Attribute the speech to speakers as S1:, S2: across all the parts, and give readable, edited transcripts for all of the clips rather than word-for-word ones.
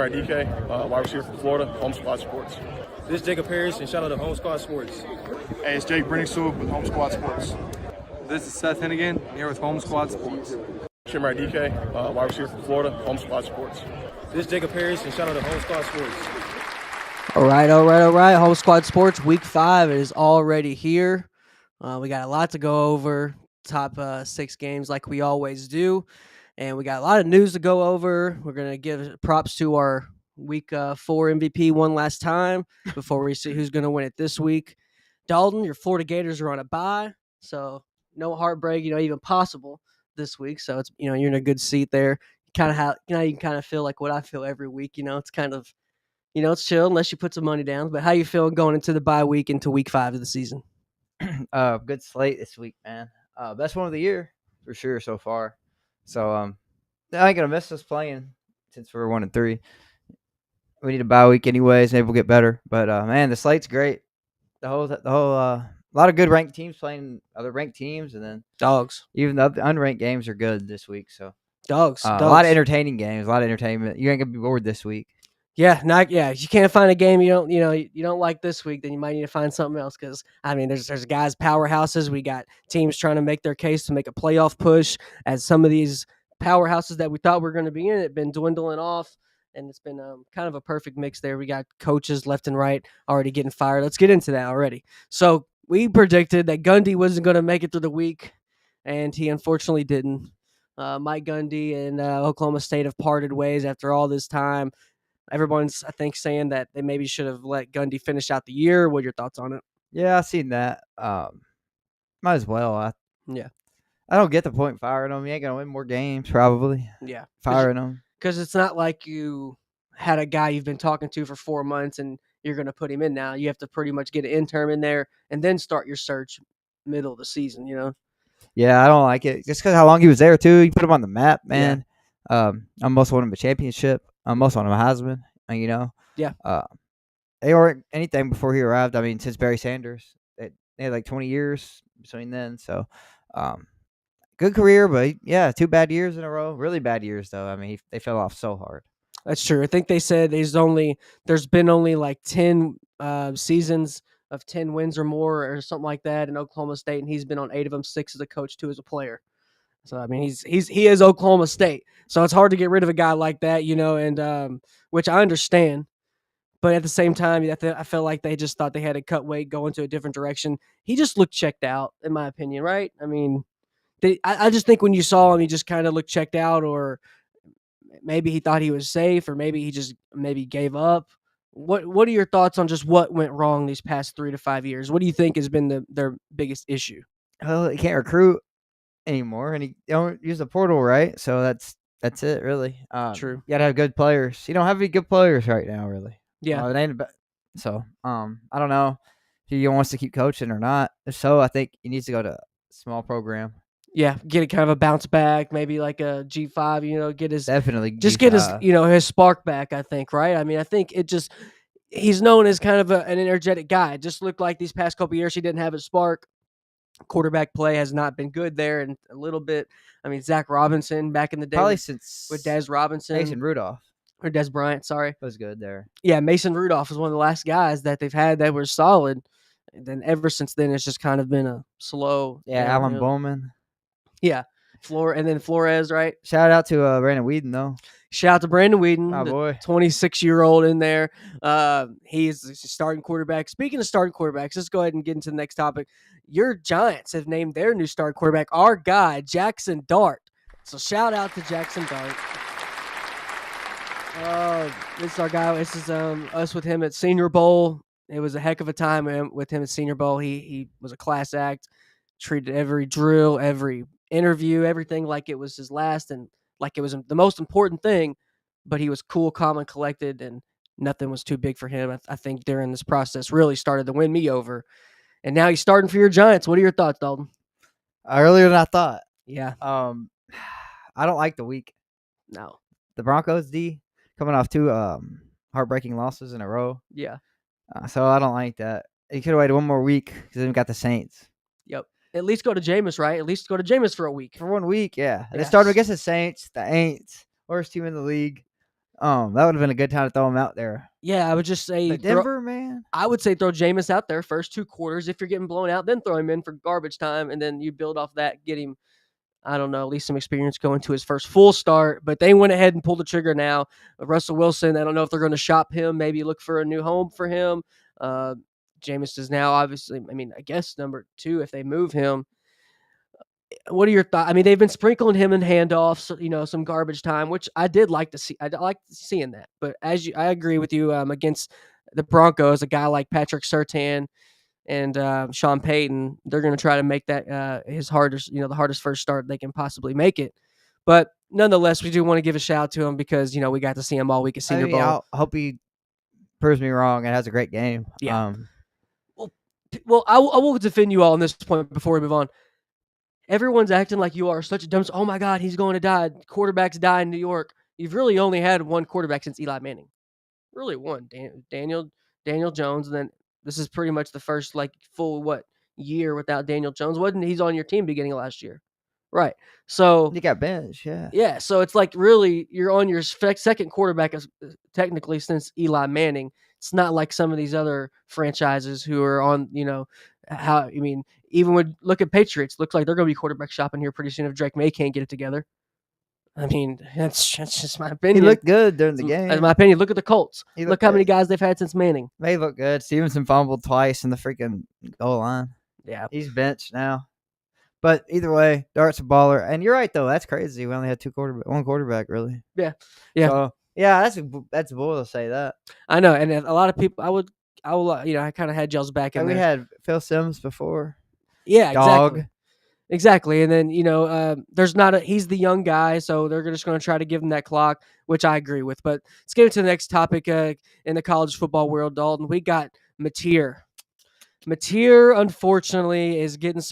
S1: right, DK, wide receiver from Florida, Home Squad Sports.
S2: This is Jacob Harris, and shout out to Home Squad Sports.
S1: Hey, it's Jake Brenningsul with Home Squad Sports.
S3: This is Seth Hennigan here with Home Squad Sports.
S1: Jim right, DK, wide receiver from Florida, Home Squad Sports.
S2: This is Jacob Harris, and shout out to Home Squad Sports.
S4: All right. Home Squad Sports Week 5 is already here. We got a lot to go over, top 6 games like we always do. And we got a lot of news to go over. We're going to give props to our Week 4 MVP one last time before we see who's going to win it this week. Dalton, your Florida Gators are on a bye, so no heartbreak, even possible this week. So it's you're in a good seat there. You can kind of feel like what I feel every week. It's kind of it's chill unless you put some money down. But how you feeling going into the bye week into Week 5 of the season?
S5: Good slate this week, man. Best one of the year for sure so far. So I ain't gonna miss us playing since we're 1-3. We need a bye week anyways. Maybe we'll get better. But man, the slate's great. The whole a lot of good ranked teams playing other ranked teams, and then
S4: Dogs.
S5: Even the unranked games are good this week. So
S4: Dogs.
S5: a lot of entertaining games, a lot of entertainment. You ain't gonna be bored this week.
S4: Yeah, if you can't find a game you don't like this week, then you might need to find something else. Because there's guys powerhouses. We got teams trying to make their case to make a playoff push. As some of these powerhouses that we thought were going to be in it been dwindling off, and it's been kind of a perfect mix there. We got coaches left and right already getting fired. Let's get into that already. So we predicted that Gundy wasn't going to make it through the week, and he unfortunately didn't. Mike Gundy and Oklahoma State have parted ways after all this time. Everyone's, I think, saying that they maybe should have let Gundy finish out the year. What are your thoughts on it?
S5: Yeah, I've seen that. Might as well. I don't get the point firing him. He ain't gonna win more games, probably.
S4: Yeah,
S5: firing him
S4: because it's not like you had a guy you've been talking to for 4 months and you're gonna put him in now. You have to pretty much get an interim in there and then start your search middle of the season.
S5: Yeah, I don't like it just because how long he was there too. You put him on the map, man. Yeah. I almost won him a championship. I almost won him a Heisman.
S4: Yeah.
S5: They weren't anything before he arrived. Since Barry Sanders, they had like 20 years between then. So, good career, but 2 bad years in a row. Really bad years though. They fell off so hard.
S4: That's true. I think they said there's been only like 10 seasons of 10 wins or more or something like that in Oklahoma State, and he's been on 8 of them, 6 as a coach, 2 as a player. So he is Oklahoma State. So it's hard to get rid of a guy like that, and which I understand. But at the same time, I felt like they just thought they had to cut weight, go into a different direction. He just looked checked out, in my opinion, right? I just think when you saw him, he just kind of looked checked out, or maybe he thought he was safe, or maybe he just gave up. What are your thoughts on just what went wrong these past 3 to 5 years? What do you think has been their biggest issue?
S5: Well, he can't recruit anymore, and he don't use the portal, right? So that's it, really.
S4: True.
S5: You gotta have good players. You don't have any good players right now, really.
S4: Yeah.
S5: So I don't know if he wants to keep coaching or not. If so, I think he needs to go to a small program.
S4: Yeah, get a kind of a bounce back, maybe like a G5. Get his
S5: G5.
S4: get his his spark back. I think, right? I think he's known as kind of an energetic guy. It just looked like these past couple of years he didn't have his spark. Quarterback play has not been good there, and a little bit. Zach Robinson back in the day,
S5: probably since
S4: with Des Robinson,
S5: Mason Rudolph,
S4: or Des Bryant. Sorry,
S5: was good there.
S4: Yeah, Mason Rudolph was one of the last guys that they've had that were solid. And then ever since then, it's just kind of been a slow.
S5: Yeah, Alan Bowman.
S4: Yeah, and then Flores, right?
S5: Shout out to Brandon Whedon, though.
S4: Shout out to Brandon Whedon,
S5: my boy,
S4: 26-year-old in there. He's a starting quarterback. Speaking of starting quarterbacks, let's go ahead and get into the next topic. Your Giants have named their new starting quarterback, our guy, Jackson Dart. So shout out to Jackson Dart. This is our guy. This is us with him at Senior Bowl. It was a heck of a time with him at Senior Bowl. He was a class act, treated every drill, every interview, everything like it was his last and like it was the most important thing, but he was cool, calm, and collected, and nothing was too big for him. I think during this process really started to win me over. And now he's starting for your Giants. What are your thoughts, Dalton?
S5: Earlier than I thought.
S4: Yeah.
S5: I don't like the week.
S4: No.
S5: The Broncos D coming off 2 heartbreaking losses in a row.
S4: Yeah.
S5: So I don't like that. He could have waited one more week because then we got the Saints.
S4: Yep. At least go to Jameis, right? At least go to Jameis for a week.
S5: For 1 week, yeah.
S4: Yes.
S5: They started against the Saints, the Aints, worst team in the league. That would have been a good time to throw him out there.
S4: Yeah, I would just say
S5: But Denver, man.
S4: I would say throw Jameis out there first 2 quarters. If you're getting blown out, then throw him in for garbage time, and then you build off that, get him, I don't know, at least some experience going to his first full start. But they went ahead and pulled the trigger now. Russell Wilson, I don't know if they're going to shop him, maybe look for a new home for him. Jameis is now obviously, I guess number 2 if they move him. What are your thoughts? They've been sprinkling him in handoffs, some garbage time, which I did like to see. I like seeing that. But I agree with you. Against the Broncos, a guy like Patrick Surtain and Sean Payton, they're going to try to make that his hardest, the hardest first start they can possibly make it. But nonetheless, we do want to give a shout out to him because we got to see him all week at Senior Bowl.
S5: I hope he proves me wrong and has a great game.
S4: Yeah. Well, I will defend you all on this point before we move on. Everyone's acting like you are such a dumb. Oh my God, he's going to die. Quarterbacks die in New York. You've really only had one quarterback since Eli Manning. Really one, Daniel Jones, and then this is pretty much the first full year without Daniel Jones. Wasn't he's on your team beginning of last year, right? So
S5: he got benched, yeah.
S4: Yeah, so it's like really you're on your second quarterback technically since Eli Manning. It's not like some of these other franchises who are on, even when look at Patriots, looks like they're going to be quarterback shopping here pretty soon if Drake May can't get it together. That's just my opinion.
S5: He looked good during the game.
S4: In my opinion, look at the Colts. Look how many guys they've had since Manning.
S5: May look good. Stevenson fumbled twice in the freaking goal line.
S4: Yeah.
S5: He's benched now. But either way, Dart's a baller. And you're right, though. That's crazy. We only had one quarterback, really.
S4: Yeah.
S5: So, yeah, that's bull to say that.
S4: I know. And a lot of people, I kind of had y'all's back in there.
S5: We had Phil Sims before.
S4: Yeah,
S5: Dog.
S4: Exactly. And then, he's the young guy, so they're just going to try to give him that clock, which I agree with. But let's get into the next topic in the college football world, Dalton. We got Mateer. Mateer, unfortunately, is getting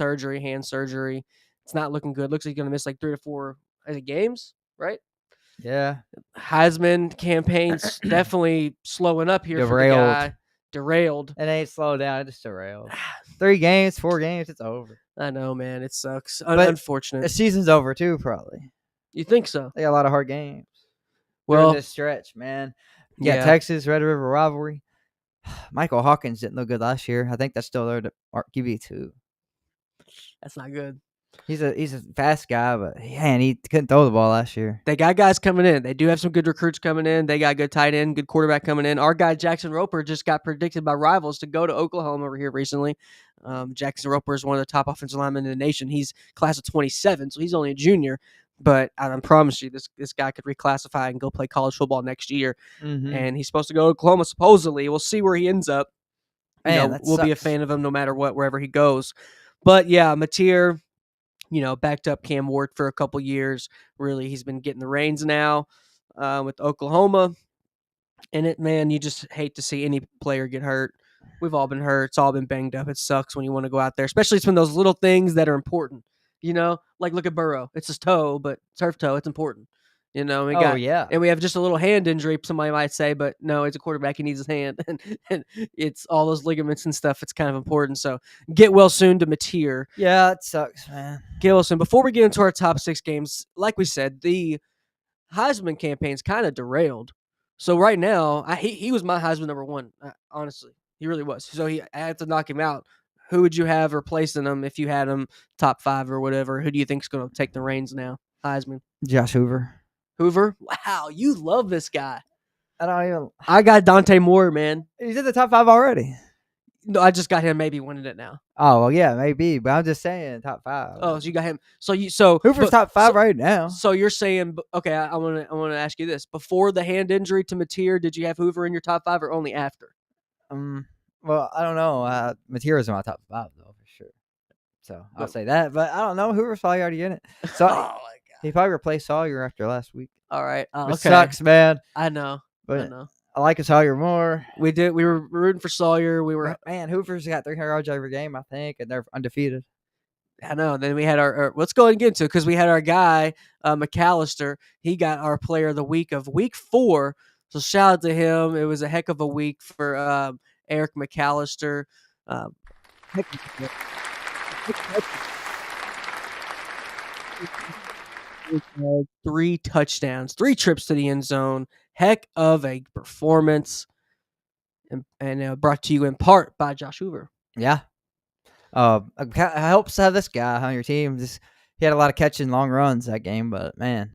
S4: hand surgery. It's not looking good. Looks like he's going to miss 3 to 4 games, right?
S5: Yeah.
S4: Heisman campaign's definitely slowing up here for the guy. Derailed.
S5: It ain't slowed down. It just derailed. 3 games, 4 games, it's over.
S4: I know, man. It sucks. Unfortunate.
S5: The season's over, too, probably.
S4: You think so?
S5: They got a lot of hard games.
S4: Well,
S5: this stretch, man. You got Texas, Red River rivalry. Michael Hawkins didn't look good last year. I think that's still there to QB2.
S4: That's not good.
S5: He's a fast guy, but man, he couldn't throw the ball last year.
S4: They got guys coming in. They do have some good recruits coming in. They got good tight end, good quarterback coming in. Our guy Jackson Roper just got predicted by Rivals to go to Oklahoma over here recently. Jackson Roper is one of the top offensive linemen in the nation. He's class of 27, so he's only a junior. But I promise you, this guy could reclassify and go play college football next year. Mm-hmm. And he's supposed to go to Oklahoma, supposedly. We'll see where he ends up.
S5: Man,
S4: we'll be a fan of him no matter what, wherever he goes. But, yeah, Mateer, backed up Cam Ward for a couple years. Really, he's been getting the reins now with Oklahoma. And you just hate to see any player get hurt. We've all been hurt. It's all been banged up. It sucks when you want to go out there, especially it's when those little things that are important. Like look at Burrow. It's his toe, but turf toe. It's important.
S5: Yeah.
S4: And we have just a little hand injury, somebody might say, but no, it's a quarterback. He needs his hand. and it's all those ligaments and stuff. It's kind of important. So get well soon to Mateer.
S5: Yeah, it sucks, man.
S4: Get well soon. Before we get into our top 6 games, like we said, the Heisman campaign's kind of derailed. So right now, he was my Heisman number 1, honestly. He really was. So I had to knock him out. Who would you have replacing him if you had him top 5 or whatever? Who do you think is going to take the reins now? Heisman.
S5: Josh Hoover.
S4: Hoover? Wow, you love this guy.
S5: I
S4: got Dante Moore, man.
S5: He's in the top 5 already.
S4: No, I just got him maybe winning it now.
S5: Oh, well, yeah, maybe. But I'm just saying top 5.
S4: Oh, so you got him. So
S5: Hoover's top 5 right now.
S4: So you're saying, okay, I want to ask you this. Before the hand injury to Mateer, did you have Hoover in your top 5 or only after?
S5: Well, I don't know. Mateer is in my top 5, though, for sure. So I'll say that. But I don't know. Hoover's probably already in it. So
S4: oh, my God.
S5: He probably replaced Sawyer after last week.
S4: All right.
S5: Okay. It sucks, man.
S4: I know.
S5: But I like Sawyer more.
S4: We did. We were rooting for Sawyer.
S5: Man, Hoover's got 300 yards every game, I think, and they're undefeated.
S4: I know. Then we had our let's go and get into it because we had our guy, McAllister. He got our player of the week of week 4. So shout out to him. It was a heck of a week for Eric McAllister. 3 touchdowns, 3 trips to the end zone, Heck of a performance, and brought to you in part by Josh Hoover.
S5: Yeah. It helps to have this guy on your team. He had a lot of catching long runs that game, but man,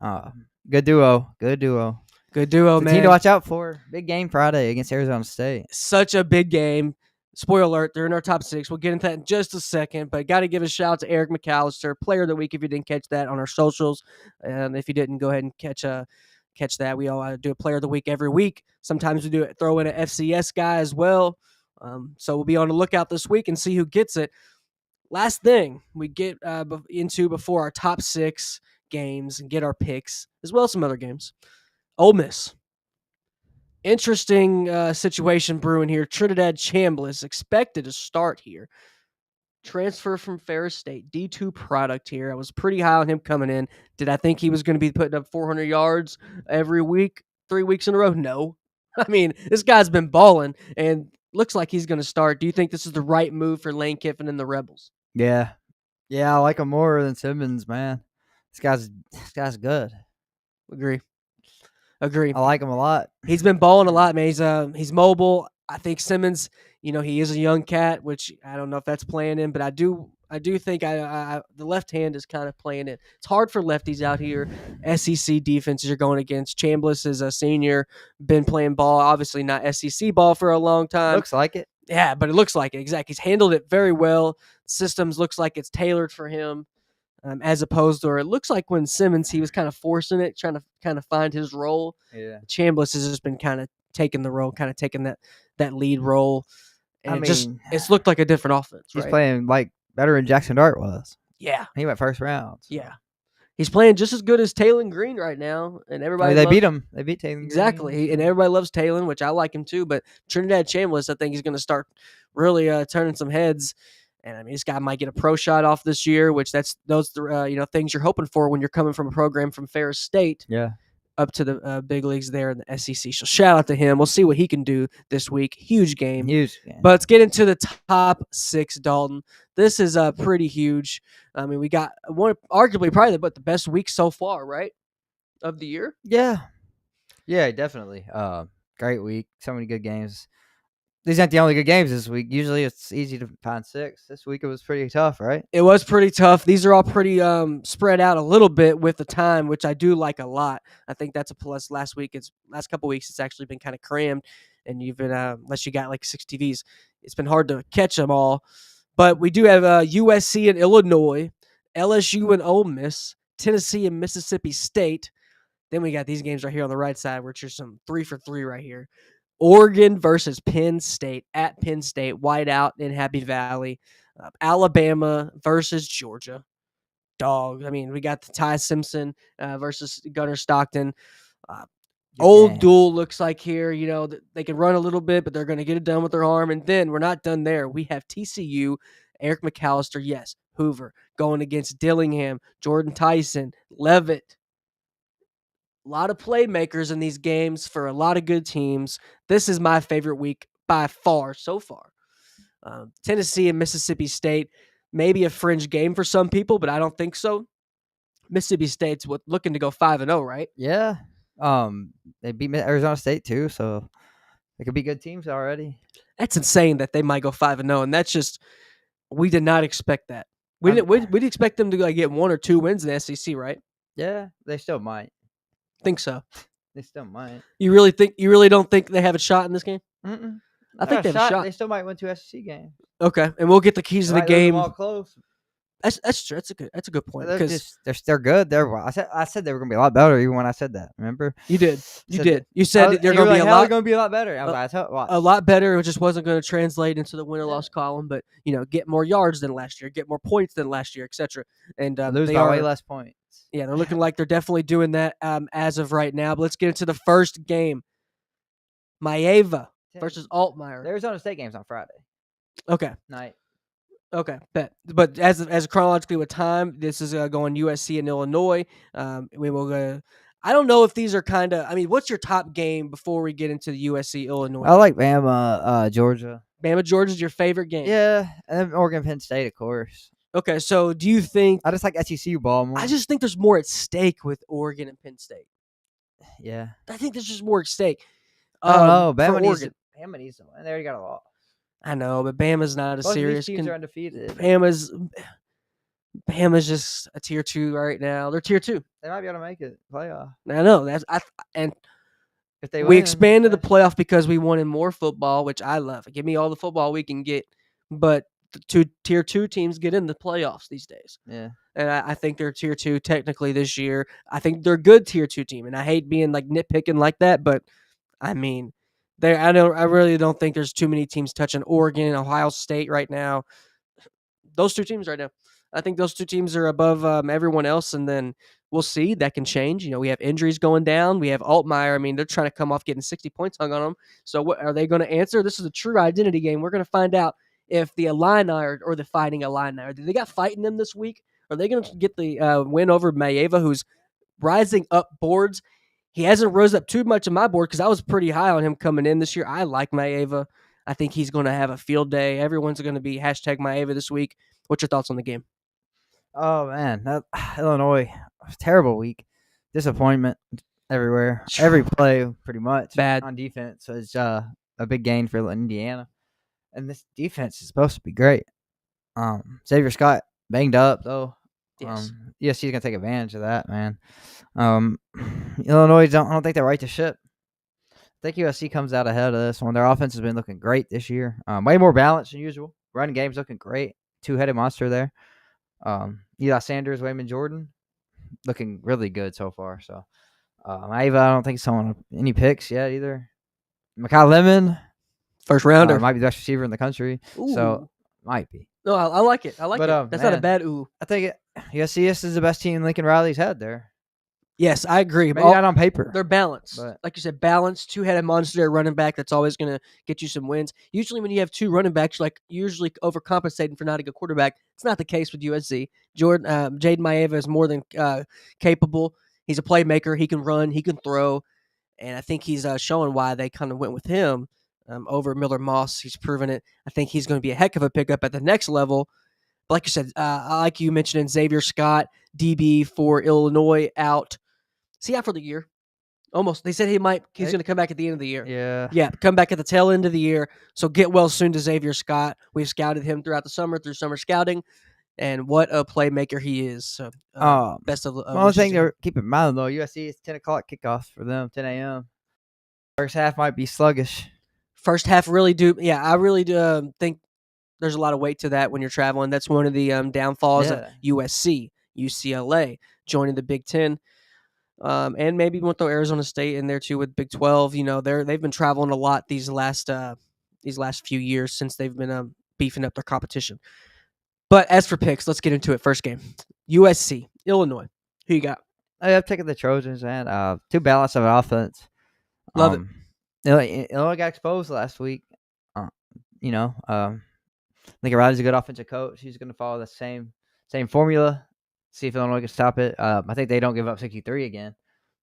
S5: good duo.
S4: Good duo,
S5: It's a
S4: man.
S5: team to watch out for. Big game Friday against Arizona State.
S4: Such a big game. Spoiler alert, they're in our top 6. We'll get into that in just a second, but got to give a shout out to Eric McAllister, player of the week if you didn't catch that on our socials. And if you didn't, go ahead and catch that. We all do a player of the week every week. Sometimes we throw in an FCS guy as well. So we'll be on the lookout this week and see who gets it. Last thing we get into before our top 6 games and get our picks, as well as some other games. Ole Miss. Interesting situation brewing here. Trinidad Chambliss expected to start here. Transfer from Ferris State, D2 product here. I was pretty high on him coming in. Did I think he was going to be putting up 400 yards every week, 3 weeks in a row? No. I mean, this guy's been balling and looks like he's going to start. Do you think this is the right move for Lane Kiffin and the Rebels?
S5: Yeah. I like him more than Simmons, man. This guy's good.
S4: Agree.
S5: I like him a lot.
S4: He's been balling a lot, man. He's mobile. I think Simmons, he is a young cat, which I don't know if that's playing in, but I do think the left hand is kind of playing it. It's hard for lefties out here. SEC defenses you're going against. Chambliss is a senior, been playing ball, obviously not SEC ball for a long time.
S5: Looks like it.
S4: Yeah, but it looks like it. Exactly. He's handled it very well. Systems looks like it's tailored for him. As opposed to, or it looks like when Simmons, he was kind of forcing it, trying to kind of find his role.
S5: Yeah.
S4: Chambliss has just been kind of taking the role, kind of taking that lead role. And it's looked like a different offense.
S5: He's
S4: right?
S5: playing like better than Jackson Dart was.
S4: Yeah.
S5: He went first round. So.
S4: Yeah. He's playing just as good as Taylon Green right now. And everybody
S5: they beat him. They beat Taylon.
S4: Exactly. And everybody loves Taylon, which I like him too. But Trinidad Chambliss, I think he's going to start really turning some heads. And I mean, this guy might get a pro shot off this year, which those things you're hoping for when you're coming from a program from Ferris State, up to the big leagues there in the SEC. So shout out to him. We'll see what he can do this week. Huge game. But let's get into the top 6, Dalton. This is pretty huge. I mean, we got arguably probably the best week so far, right, of the year.
S5: Yeah, definitely. Great week. So many good games. These aren't the only good games this week. Usually it's easy to find 6. This week it was pretty tough, right?
S4: It was pretty tough. These are all pretty spread out a little bit with the time, which I do like a lot. I think that's a plus. Last couple weeks, it's actually been kind of crammed, and you've been unless you got like 6 TVs, it's been hard to catch them all. But we do have USC and Illinois, LSU and Ole Miss, Tennessee and Mississippi State. Then we got these games right here on the right side, which are some 3 for 3 right here. Oregon versus Penn State at Penn State, whiteout in Happy Valley. Alabama versus Georgia. Dog. I mean, we got the Ty Simpson versus Gunner Stockton. Old duel looks like here. They can run a little bit, but they're going to get it done with their arm. And then we're not done there. We have TCU, Eric McAllister, yes, Hoover, going against Dillingham, Jordan Tyson, Levitt. A lot of playmakers in these games for a lot of good teams. This is my favorite week by far so far. Tennessee and Mississippi State, maybe a fringe game for some people, but I don't think so. Mississippi State's looking to go 5-0, right?
S5: Yeah. They beat Arizona State too, so they could be good teams already.
S4: That's insane that they might go 5-0, and that's just we did not expect that. We'd expect them to get 1 or 2 wins in the SEC, right?
S5: Yeah, they still might.
S4: Think so.
S5: They still might.
S4: You really don't think they have a shot in this game?
S5: Mm-mm.
S4: I think they have a shot.
S5: They still might win 2 SEC games.
S4: Okay, and we'll get the keys to the game.
S5: All close.
S4: That's true. That's a good point. Because
S5: they're good. I said they were gonna be a lot better even when I said that. Remember?
S4: You did. You said they're gonna be
S5: gonna be a lot better.
S4: A lot better. It just wasn't going to translate into the win or loss column. But get more yards than last year, get more points than last year, etc. And
S5: lose by way less points.
S4: Yeah, they're looking like they're definitely doing that as of right now. But let's get into the first game. Maeva versus Altmaier.
S5: The Arizona State game's on Friday.
S4: Okay.
S5: Night.
S4: Okay, bet. But as chronologically with time, this is going USC and Illinois. We will go. I don't know if these are kind of. I mean, what's your top game before we get into the USC Illinois?
S5: I like Bama, Georgia.
S4: Bama Georgia's your favorite game.
S5: Yeah, and then Oregon Penn State, of course.
S4: Okay, so do you think?
S5: I just like SEC ball more.
S4: I just think there's more at stake with Oregon and Penn State.
S5: Yeah.
S4: I think there's just more at stake.
S5: I don't know.
S4: For
S5: Bama
S4: Oregon.
S5: needs to win. They already got a lot.
S4: I know, but Bama's not a
S5: Both of these
S4: serious.
S5: teams are undefeated.
S4: Bama's just a tier 2 right now. They're tier 2.
S5: They might be able to make it playoff
S4: I know and
S5: if they
S4: we
S5: win.
S4: expanded the playoff because we wanted more football, which I love. Give me all the football we can get, but the 2 tier 2 teams get in the playoffs these days.
S5: Yeah.
S4: And I think they're tier 2 technically this year. I think they're a good tier 2 team, and I hate being like nitpicking like that, but I mean, I really don't think there's too many teams touching Oregon and Ohio State right now. Those 2 teams right now. I think those 2 teams are above everyone else, and then we'll see. That can change. We have injuries going down. We have Altmaier. I mean, they're trying to come off getting 60 points hung on them. So what are they going to answer? This is a true identity game. We're going to find out if the Illini or the Fighting Illini. They got fighting them this week? Are they going to get the win over Maeva, who's rising up boards? He hasn't rose up too much on my board because I was pretty high on him coming in this year. I like Maeva. I think he's going to have a field day. Everyone's going to be hashtag Maeva this week. What's your thoughts on the game?
S5: Oh man, Illinois, terrible week, disappointment everywhere, every play pretty much
S4: Bad
S5: on defense. So it's a big gain for Indiana, and this defense is supposed to be great. Xavier Scott banged up though.
S4: Yes.
S5: USC is gonna take advantage of that, man. Illinois I don't think they're right to ship. I think USC comes out ahead of this one. Their offense has been looking great this year. Way more balanced than usual. Running game's looking great. Two-headed monster there. Eli Sanders, Wayman Jordan, looking really good so far. So, Maeva, I don't think someone any picks yet either. Makai Lemon,
S4: first rounder,
S5: might be the best receiver in the country.
S4: Ooh.
S5: So, might be.
S4: No, I like it. I like it. That's not a
S5: man,
S4: bad ooh.
S5: I think USC is the best team Lincoln Riley's had there.
S4: Yes, I agree.
S5: Maybe not on paper.
S4: They're balanced.
S5: But
S4: like you said, balanced, two-headed monster running back that's always going to get you some wins. Usually when you have 2 running backs, you're usually overcompensating for not a good quarterback. It's not the case with USC. Jaden Maeva is more than capable. He's a playmaker. He can run. He can throw. And I think he's showing why they kind of went with him over Miller Moss. He's proven it. I think he's going to be a heck of a pickup at the next level. But like you said, like you mentioned, Xavier Scott, DB for Illinois out. See out for the year. Almost. They said he's going to come back at the end of the year.
S5: Yeah.
S4: Yeah, come back at the tail end of the year. So get well soon to Xavier Scott. We've scouted him throughout the summer through summer scouting, and what a playmaker he is. So best of
S5: one thing to keep in mind, though, USC is 10 o'clock kickoff for them, 10 a.m. First half might be sluggish.
S4: First half really do. Yeah, I really do think there's a lot of weight to that when you're traveling. That's one of the downfalls of USC, UCLA, joining the Big Ten. And maybe we'll throw Arizona State in there too with Big 12. They've been traveling a lot these last few years since they've been beefing up their competition. But as for picks, let's get into it. First game, USC, Illinois. Who you got?
S5: I've taken the Trojans, man. Too balanced of an offense.
S4: Love it.
S5: Illinois got exposed last week. Lincoln Riley's a good offensive coach. He's going to follow the same formula. See if Illinois can stop it. I think they don't give up 63 again,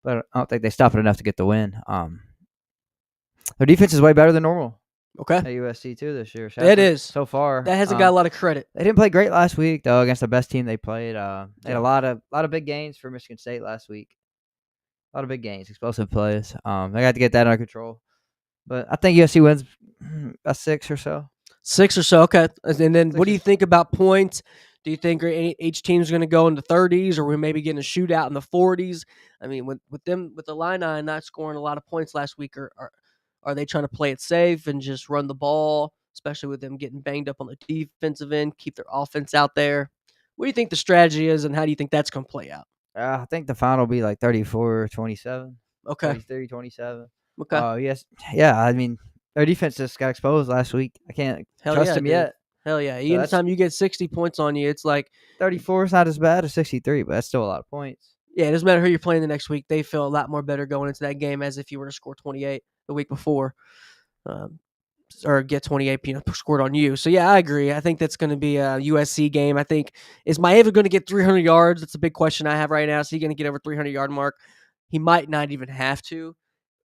S5: but I don't think they stop it enough to get the win. Their defense is way better than normal.
S4: Okay.
S5: At USC too this year.
S4: It is
S5: so far.
S4: That hasn't got a lot of credit.
S5: They didn't play great last week though against the best team they played. They had a lot of big gains for Michigan State last week. A lot of big gains, explosive plays. They got to get that under control. But I think USC wins a 6 or so. 6
S4: or so, okay. And then what do you think about points? Do you think each team's going to go in the 30s, or we maybe getting a shootout in the 40s? I mean, with the Illini not scoring a lot of points last week, are they trying to play it safe and just run the ball, especially with them getting banged up on the defensive end, keep their offense out there? What do you think the strategy is, and how do you think that's going to play out?
S5: I think the final will be like 34-27.
S4: Okay.
S5: 33-27.
S4: Okay.
S5: Yes. Yeah, I mean, their defense just got exposed last week. I can't trust them yet.
S4: Hell yeah. So anytime you get 60 points on you, it's like
S5: 34 is not as bad as 63, but that's still a lot of points.
S4: Yeah, it doesn't matter who you're playing the next week. They feel a lot more better going into that game as if you were to score 28 the week before or get 28 scored on you. So, yeah, I agree. I think that's going to be a USC game. I think, is Maeva going to get 300 yards? That's a big question I have right now. Is he going to get over 300-yard mark? He might not even have to.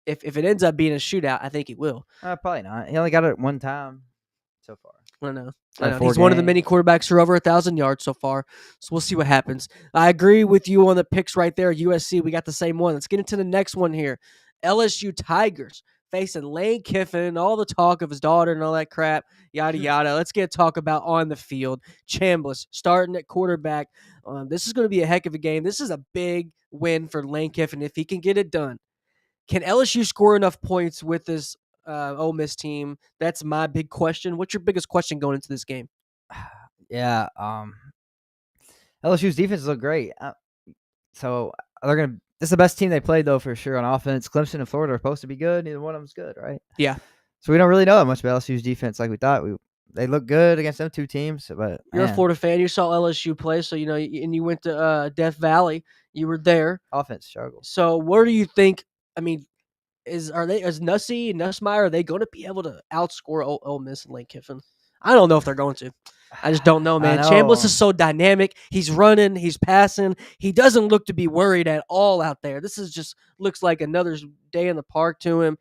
S4: If it ends up being a shootout, I think he will.
S5: Probably not. He only got it one time. so far.
S4: I know.
S5: Out of 4
S4: He's one of the many
S5: games.
S4: quarterbacks who are over 1,000 yards so far. So we'll see what happens. I agree with you on the picks right there. USC, we got the same one. Let's get into the next one here. LSU Tigers facing Lane Kiffin, all the talk of his daughter and all that crap, yada, yada. Let's get talk about on the field. Chambliss starting at quarterback. This is going to be a heck of a game. This is a big win for Lane Kiffin if he can get it done. Can LSU score enough points with this Ole Miss team? That's my big question. What's your biggest question going into this game?
S5: Yeah, LSU's defense look great. So they're gonna. This is the best team they played though for sure on offense. Clemson and Florida are supposed to be good. Neither one of them's good, right?
S4: Yeah.
S5: So we don't really know that much about LSU's defense like we thought. They look good against them 2 teams, but
S4: You're a
S5: man,
S4: Florida fan. You saw LSU play, so and you went to Death Valley. You were there.
S5: offense struggles.
S4: So where do you think? I mean, is Nussey and Nussmeyer, are they going to be able to outscore Ole Miss and Lane Kiffin? I don't know if they're going to. I just don't know, man. Chambliss is so dynamic. He's running. He's passing. He doesn't look to be worried at all out there. This is just looks like another day in the park to him.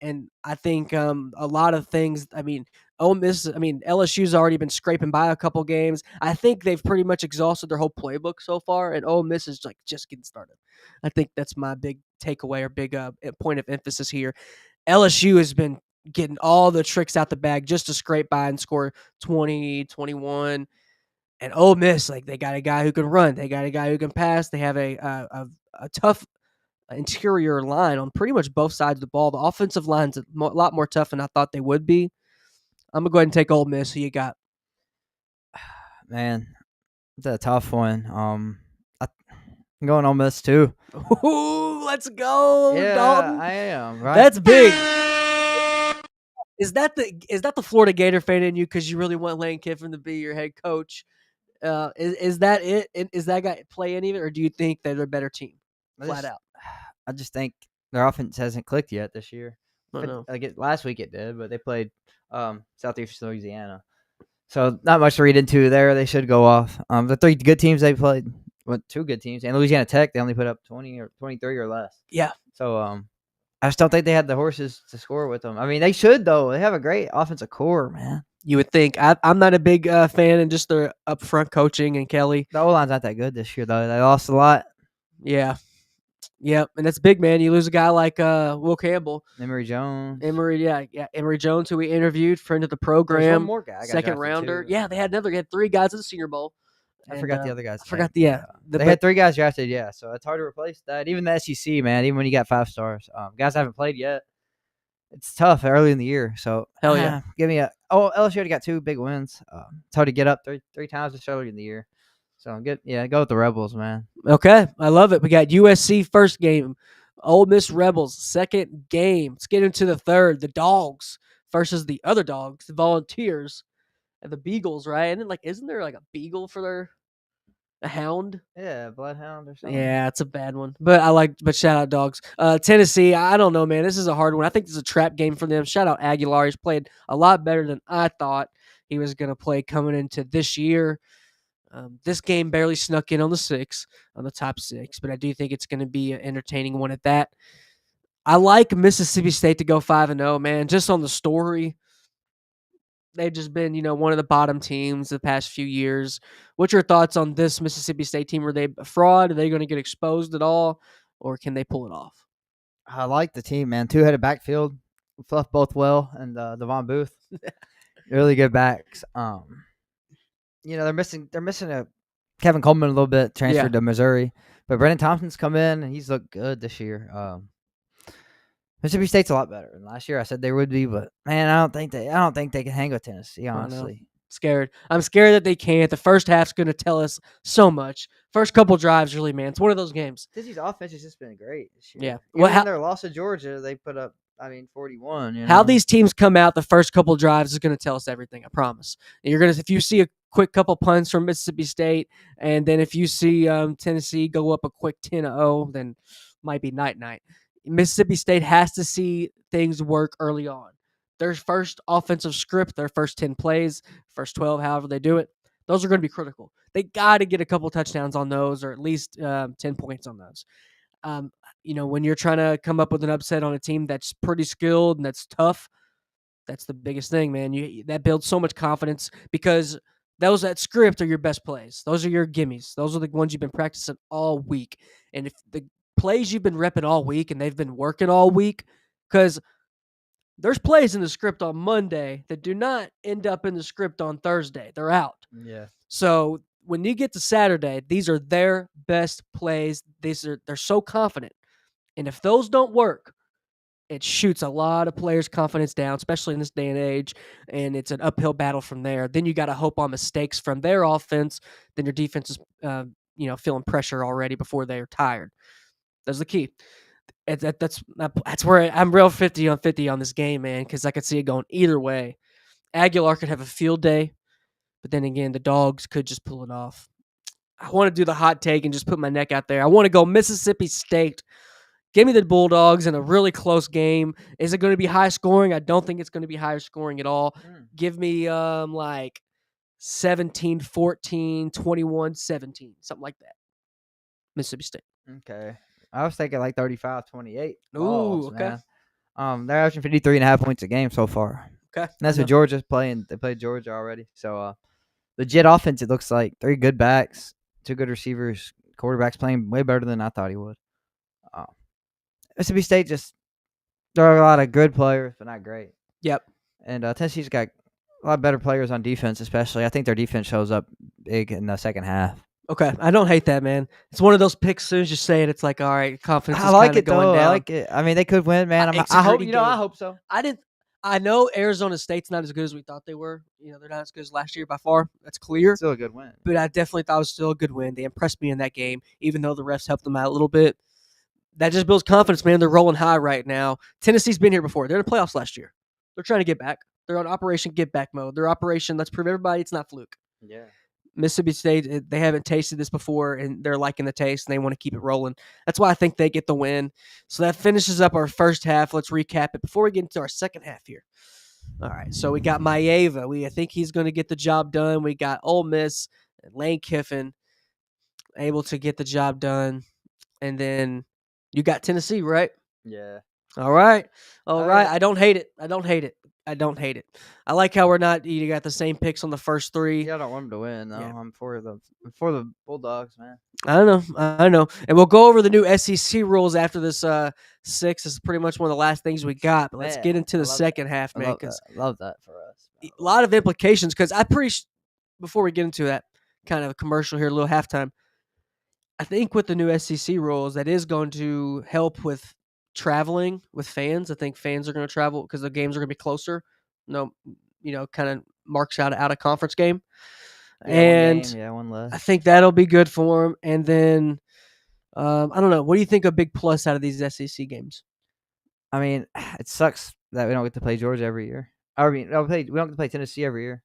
S4: And I think a lot of things. I mean, LSU's already been scraping by a couple games. I think they've pretty much exhausted their whole playbook so far, and Ole Miss is like just getting started. I think that's my big takeaway or big point of emphasis here. LSU has been getting all the tricks out the bag just to scrape by and score 20, 21. And Ole Miss, like they got a guy who can run, they got a guy who can pass. They have a tough interior line on pretty much both sides of the ball. The offensive line's a lot more tough than I thought they would be. I'm gonna go ahead and take Ole Miss. Who you got?
S5: Man, it's a tough one. I'm going Ole Miss too.
S4: Ooh, let's go,
S5: Yeah,
S4: Dalton.
S5: I am. Right.
S4: That's big. Is that the Florida Gator fan in you because you really want Lane Kiffin to be your head coach? Is that it? Is that guy play any of it, or do you think they're a better team? Flat out.
S5: I just think their offense hasn't clicked yet this year.
S4: I know.
S5: Last week it did, but they played Southeast Louisiana. So not much to read into there. They should go off. The 3 good teams they played, 2 good teams, and Louisiana Tech, they only put up 20 or 23 or less.
S4: Yeah.
S5: So I just don't think they had the horses to score with them. I mean, they should though. They have a great offensive core, man.
S4: You would think. I'm not a big fan in just their upfront coaching and Kelly.
S5: The O-line's not that good this year though. They lost a lot.
S4: Yeah. Yep, and that's big, man. You lose a guy like Will Campbell.
S5: Emory Jones.
S4: Emory Jones, who we interviewed, friend of the program.
S5: There's one more guy.
S4: Second rounder.
S5: Too.
S4: Yeah, they had 3 guys at the Senior Bowl.
S5: I forgot the other guys.
S4: I forgot
S5: they had 3 guys drafted, yeah. So it's hard to replace that. Even the SEC, man, even when you got 5 stars. Guys haven't played yet. It's tough early in the year. So
S4: hell yeah.
S5: Give me LSU already got 2 big wins. It's hard to get up three times this early in the year. So good. Yeah, go with the Rebels, man.
S4: Okay, I love it. We got USC first game, Ole Miss Rebels second game. Let's get into the third. The Dogs versus the other Dogs, the Volunteers, and the Beagles, right? And then isn't there a beagle for a hound?
S5: Yeah, bloodhound or something.
S4: Yeah, it's a bad one. But shout out Dogs. Tennessee, I don't know, man. This is a hard one. I think this is a trap game for them. Shout out Aguilar. He's played a lot better than I thought he was going to play coming into this year. This game barely snuck in on the top 6, but I do think it's going to be an entertaining one at that. I like Mississippi State to go 5-0, man. Just on the story, they've just been, one of the bottom teams the past few years. What's your thoughts on this Mississippi State team? Are they a fraud? Are they going to get exposed at all, or can they pull it off?
S5: I like the team, man. 2-headed backfield, fluff both well, and Devon Booth, really good backs. They're missing a Kevin Coleman a little bit, transferred to Missouri, but Brennan Thompson's come in and he's looked good this year. Mississippi State's a lot better than last year. I said they would be, but man, I don't think they can hang with Tennessee. Honestly,
S4: scared. I'm scared that they can't. The first half's going to tell us so much. First couple drives, really, man. It's one of those games.
S5: Tennessee's offense has just been great this year.
S4: Yeah.
S5: Even their loss to Georgia, they put up 41.
S4: How these teams come out the first couple drives is going to tell us everything. I promise. And if you see a quick couple punts from Mississippi State, and then if you see Tennessee go up a quick 10-0, then might be night. Mississippi State has to see things work early on. Their first offensive script, their first 10 plays, first 12, however they do it, those are going to be critical. They got to get a couple touchdowns on those, or at least 10 points on those. When you're trying to come up with an upset on a team that's pretty skilled and that's tough, That's the biggest thing, man. That builds so much confidence because that script are your best plays. Those are your gimmies. Those are the ones you've been practicing all week. And if the plays you've been repping all week and they've been working all week, because there's plays in the script on Monday that do not end up in the script on Thursday. They're out.
S5: Yeah.
S4: So when you get to Saturday, these are their best plays. They're so confident. And if those don't work, it shoots a lot of players' confidence down, especially in this day and age, and it's an uphill battle from there. Then you got to hope on mistakes from their offense. Then your defense is, feeling pressure already before they're tired. That's the key. That's where I'm real 50 on 50 on this game, man, because I could see it going either way. Aguilar could have a field day, but then again, the Dogs could just pull it off. I want to do the hot take and just put my neck out there. I want to go Mississippi State. Give me the Bulldogs in a really close game. Is it going to be high scoring? I don't think it's going to be higher scoring at all. Give me like 17-14, 21-17, something like that. Mississippi State.
S5: Okay. I was thinking like 35-28.
S4: Ooh, okay.
S5: Man. They're averaging 53.5 points a game so far.
S4: Okay.
S5: And that's what Georgia's playing. They played Georgia already. So legit offense, it looks like. 3 good backs, 2 good receivers. Quarterback's playing way better than I thought he would. Mississippi State there are a lot of good players, but not great.
S4: Yep.
S5: And Tennessee's got a lot better players on defense, especially. I think their defense shows up big in the second half.
S4: Okay. I don't hate that, man. It's one of those picks. As soon as you say it, it's like, all right, confidence
S5: I
S4: is
S5: like
S4: kind of
S5: it,
S4: going
S5: though.
S4: down.
S5: I like it. I mean, they could win, man. I hope, I hope so.
S4: I know Arizona State's not as good as we thought they were. They're not as good as last year by far. That's clear.
S5: It's still a good win.
S4: But I definitely thought it was still a good win. They impressed me in that game, even though the refs helped them out a little bit. That just builds confidence, man. They're rolling high right now. Tennessee's been here before. They're in the playoffs last year. They're trying to get back. They're on Operation Get Back mode. Their operation, let's prove everybody it's not fluke.
S5: Yeah.
S4: Mississippi State, they haven't tasted this before, and they're liking the taste, and they want to keep it rolling. That's why I think they get the win. So that finishes up our first half. Let's recap it before we get into our second half here. All right, so we got Maeva. I think he's going to get the job done. We got Ole Miss and Lane Kiffin able to get the job done. And then you got Tennessee, right?
S5: Yeah.
S4: All right. I don't hate it. I I like how we're not. You got the same picks on the first 3.
S5: Yeah, I don't want them to win, though.
S4: Yeah.
S5: I'm for the Bulldogs, man.
S4: I know. And we'll go over the new SEC rules after this 6. This is pretty much one of the last things we got. But let's get into the second half, man.
S5: I love that for us.
S4: A lot of implications because before we get into that kind of commercial here, a little halftime, I think with the new SEC rules, that is going to help with traveling with fans. I think fans are going to travel because the games are going to be closer. Kind of marks out a conference game.
S5: Yeah,
S4: and
S5: one less.
S4: I think that'll be good for them. And then, I don't know. What do you think a big plus out of these SEC games?
S5: I mean, it sucks that we don't get to play Georgia every year. I mean, we don't get to play Tennessee every year.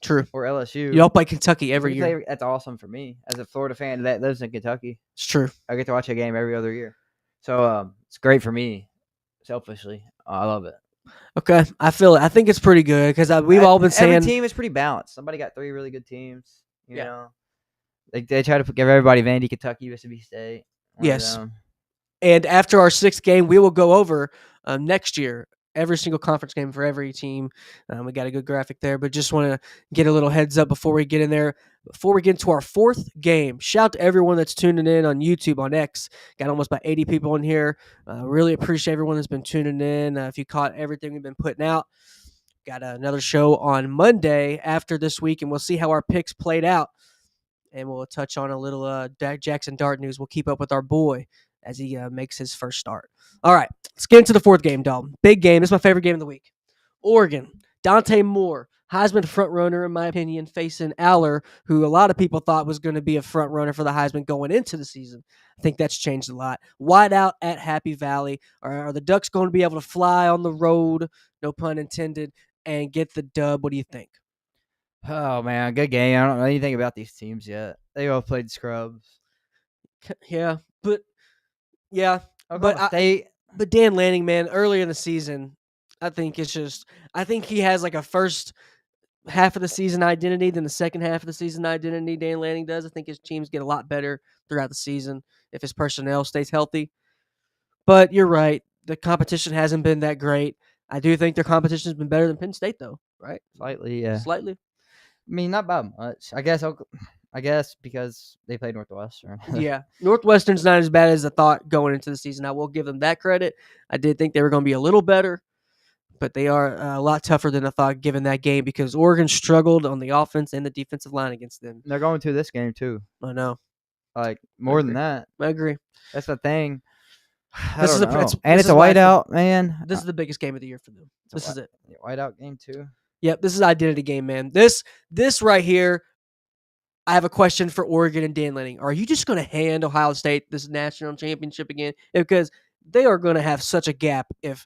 S4: True.
S5: Or LSU.
S4: You don't play Kentucky every year.
S5: That's awesome for me as a Florida fan that lives in Kentucky.
S4: It's true.
S5: I get to watch a game every other year. So it's great for me, selfishly. I love it.
S4: Okay. I feel it. I think it's pretty good because we've all been saying.
S5: Every team is pretty balanced. Somebody got 3 really good teams. You know, they try to give everybody Vandy, Kentucky, Mississippi State.
S4: Yes. And after our 6th game, we will go over next year every single conference game for every team. We got a good graphic there, but just want to get a little heads up before we get in there. Before we get into our 4th game, shout out to everyone that's tuning in on YouTube, on X. Got almost about 80 people in here. Really appreciate everyone that's been tuning in. If you caught everything we've been putting out, got another show on Monday after this week, and we'll see how our picks played out. And we'll touch on a little Jackson Dart news. We'll keep up with our boy as he makes his first start. All right, let's get into the 4th game, Dalton. Big game. This is my favorite game of the week. Oregon, Dante Moore, Heisman front runner, in my opinion, facing Aller, who a lot of people thought was going to be a front runner for the Heisman going into the season. I think that's changed a lot. Wide out at Happy Valley. Are the Ducks going to be able to fly on the road, no pun intended, and get the dub? What do you think?
S5: Oh, man, good game. I don't know anything about these teams yet. They all played scrubs.
S4: Yeah, but Dan Lanning, man, earlier in the season, I think he has like a first half of the season identity than the second half of the season identity. Dan Lanning does. I think his teams get a lot better throughout the season if his personnel stays healthy. But you're right. The competition hasn't been that great. I do think their competition has been better than Penn State, though, right?
S5: Slightly, yeah.
S4: Slightly.
S5: I mean, not by much. I guess because they played Northwestern.
S4: Yeah. Northwestern's not as bad as I thought going into the season. I will give them that credit. I did think they were going to be a little better, but they are a lot tougher than I thought given that game because Oregon struggled on the offense and the defensive line against them.
S5: They're going to this game too.
S4: I know.
S5: Like more than
S4: agree.
S5: that.
S4: I agree.
S5: That's the thing.
S4: This is
S5: It's a whiteout, man.
S4: This is the biggest game of the year for them. This is it.
S5: Whiteout game too.
S4: Yep, this is identity game, man. This right here, I have a question for Oregon and Dan Lanning. Are you just going to hand Ohio State this national championship again? Because they are going to have such a gap if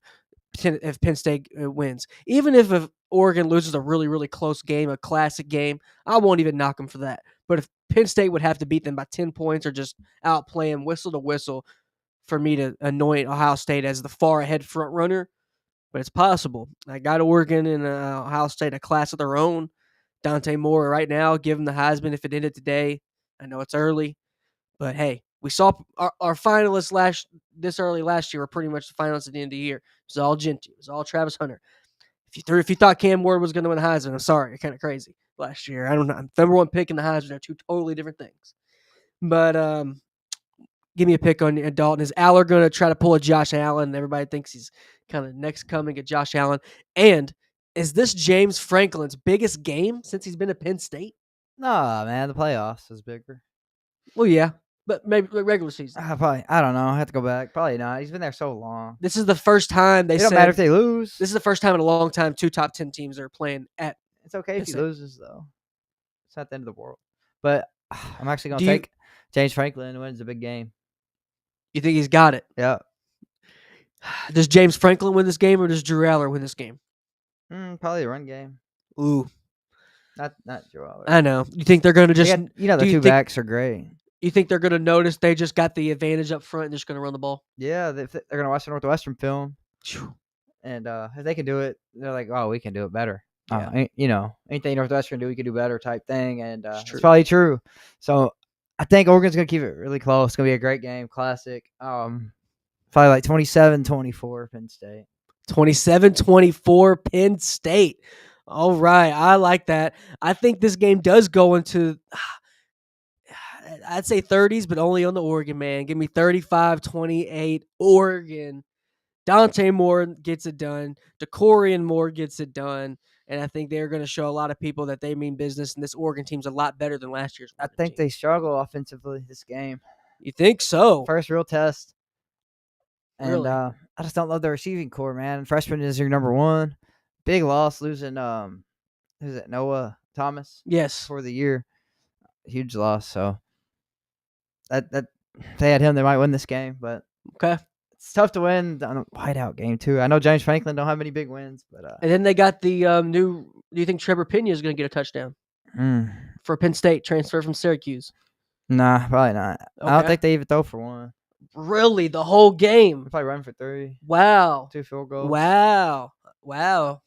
S4: Penn State wins. Even if Oregon loses a really, really close game, a classic game, I won't even knock them for that. But if Penn State would have to beat them by 10 points or just outplay them whistle to whistle for me to anoint Ohio State as the far ahead front runner, but it's possible. I got Oregon and Ohio State a class of their own. Dante Moore right now, give him the Heisman if it ended today. I know it's early, but hey, we saw our finalists this early last year were pretty much the finalists at the end of the year. It was all Genty. It was all Travis Hunter. If you thought Cam Ward was going to win the Heisman, I'm sorry. You're kind of crazy last year. I don't know. Number one pick and the Heisman are two totally different things. But give me a pick on Dalton. Is Aller going to try to pull a Josh Allen? Everybody thinks he's kind of next coming at Josh Allen. And is this James Franklin's biggest game since he's been at Penn State?
S5: Nah, man, the playoffs is bigger.
S4: Well, yeah, but maybe regular season.
S5: Probably, I don't know. I have to go back. Probably not. He's been there so long.
S4: This is the first time
S5: It don't matter if they lose.
S4: This is the first time in a long time 2 top 10 teams are playing at.
S5: It's okay if he loses, though. It's not the end of the world. But I'm actually going to take James Franklin and wins a big game.
S4: You think he's got it?
S5: Yeah.
S4: Does James Franklin win this game or does Drew Aller win this game?
S5: Probably a run game.
S4: Ooh.
S5: Not Drew Aller.
S4: I know. You think they're going to just...
S5: the two backs are great.
S4: You think they're going to notice they just got the advantage up front and they're just going to run the ball?
S5: Yeah, they're going to watch the Northwestern film. And if they can do it, they're like, oh, we can do it better.
S4: Yeah.
S5: Anything Northwestern do, we can do better type thing. And it's probably true. So I think Oregon's going to keep it really close. It's going to be a great game, classic. Probably like 27-24 Penn State.
S4: 27-24 Penn State. All right. I like that. I think this game does go into, I'd say 30s, but only on the Oregon, man. Give me 35-28 Oregon. Dante Moore gets it done. DeCorian Moore gets it done. And I think they're going to show a lot of people that they mean business, and this Oregon team's a lot better than last year's.
S5: I think they struggle offensively this game.
S4: You think so?
S5: First real test. And
S4: Really?
S5: I just don't love the receiving core, man. Freshman is your number one. Big loss losing who's it, Noah Thomas?
S4: Yes.
S5: For the year. Huge loss. So that if they had him, they might win this game. But
S4: okay.
S5: It's tough to win on a whiteout game too. I know James Franklin don't have many big wins, but
S4: and then they got the new. Do you think Trevor Pena is going to get a touchdown for Penn State transfer from Syracuse?
S5: Nah, probably not.
S4: Okay.
S5: I don't think they even throw for one.
S4: Really, the whole game?
S5: They probably run for 3.
S4: Wow.
S5: 2 field goals.
S4: Wow.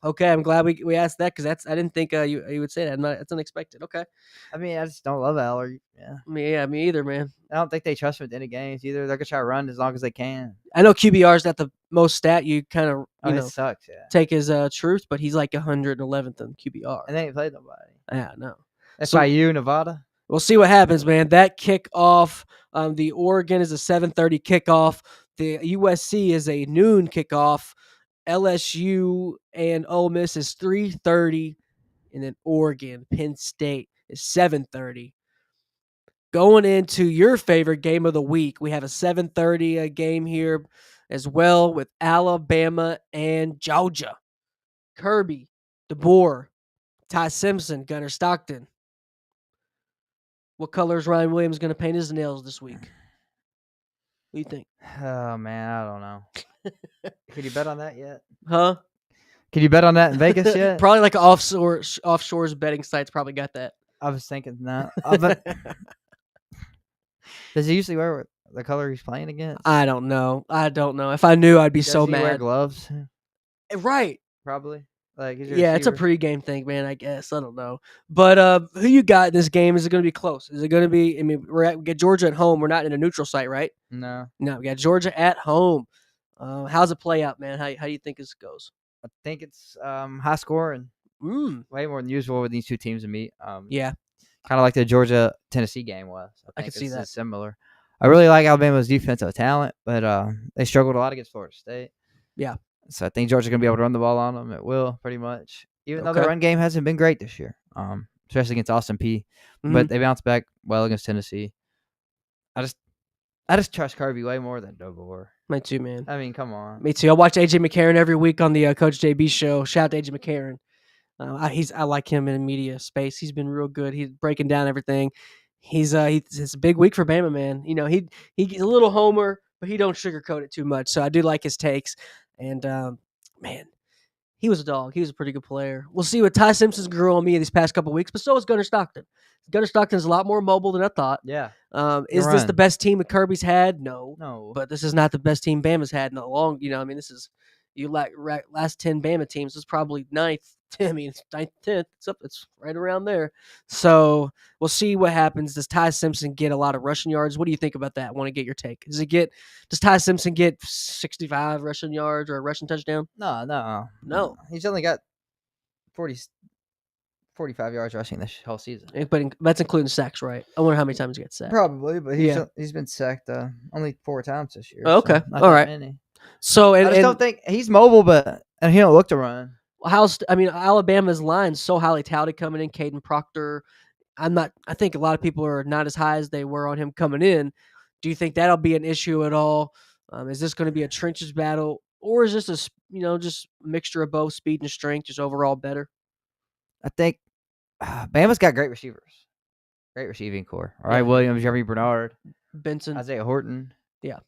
S4: Okay, I'm glad we asked that because I didn't think you would say that. That's unexpected. Okay.
S5: I mean, I just don't love Aller. Yeah.
S4: Me either, man.
S5: I don't think they trust him at the end of games either. They're gonna try to run as long as they can.
S4: I know QBR's not the most stat you kind of
S5: it sucks. Yeah.
S4: Take as truth, but he's like 111th in QBR.
S5: And they ain't played nobody.
S4: Yeah, no.
S5: That's why Nevada.
S4: We'll see what happens, man. That kickoff, the Oregon is a 7:30 kickoff. The USC is a noon kickoff. LSU and Ole Miss is 3:30, and then Oregon, Penn State is 7:30. Going into your favorite game of the week, we have a 7:30 game here as well with Alabama and Georgia. Kirby, DeBoer, Ty Simpson, Gunnar Stockton. What color is Ryan Williams going to paint his nails this week? What do you think?
S5: Oh, man, I don't know. Could you bet on that yet?
S4: Huh?
S5: Could you bet on that in Vegas yet?
S4: Probably like offshore betting sites probably got that.
S5: I was thinking that. Does he usually wear the color he's playing against?
S4: I don't know. If I knew, I'd be so mad.
S5: Wear gloves?
S4: Right.
S5: Probably.
S4: Yeah, it's a pregame thing, man, I guess. I don't know. But who you got in this game? Is it going to be close? Is it going to be – I mean, we got Georgia at home. We're not in a neutral site, right?
S5: No.
S4: No, we got Georgia at home. How's it play out, man? How do you think this goes?
S5: I think it's high scoring,
S4: Mm,
S5: way more than usual with these two teams to meet.
S4: yeah,
S5: Kind of like the Georgia-Tennessee game was. I
S4: I can
S5: think
S4: see
S5: this
S4: that.
S5: is similar. I really like Alabama's defensive talent, but they struggled a lot against Florida State.
S4: Yeah.
S5: So I think Georgia's going to be able to run the ball on them. It will, pretty much. Even though the
S4: Okay.
S5: run game hasn't been great this year, especially against Austin P.
S4: Mhm.
S5: But they bounced back well against Tennessee. I just trust Kirby way more than DeBoer.
S4: Me too, man.
S5: I mean, come on.
S4: Me too. I watch AJ McCarron every week on the Coach JB show. Shout out to AJ McCarron. I like him in the media space. He's been real good. He's breaking down everything. It's a big week for Bama, man. You know, he's a little homer, but he don't sugarcoat it too much. So I do like his takes. And man, he was a dog. He was a pretty good player. We'll see what Ty Simpson's grew on me these past couple weeks, but so is Gunner Stockton. Gunner Stockton's a lot more mobile than I thought.
S5: Yeah.
S4: Is this the best team that Kirby's had? No.
S5: No.
S4: But this is not the best team Bama's had in a long, I mean, this is last 10 Bama teams. This is probably ninth. I mean, it's ninth, 10th. It's right around there. So we'll see what happens. Does Ty Simpson get a lot of rushing yards? What do you think about that? I want to get your take. Does Ty Simpson get 65 rushing yards or a rushing touchdown?
S5: No. He's only got 45 yards rushing this whole season.
S4: But that's including sacks, right? I wonder how many times he gets sacked.
S5: Probably, but he's been sacked only 4 times this year.
S4: Oh, okay.
S5: So not
S4: all
S5: that
S4: right.
S5: Many.
S4: So
S5: I just don't think he's mobile, but he don't look to run.
S4: Alabama's line's so highly touted coming in. Caden Proctor. I think a lot of people are not as high as they were on him coming in. Do you think that'll be an issue at all? Is this going to be a trenches battle, or is this just a mixture of both speed and strength, just overall better?
S5: I think Bama's got great receivers, great receiving core. All right,
S4: Yeah.
S5: Williams, Jeremy Bernard,
S4: Benson,
S5: Isaiah Horton.
S4: Yeah.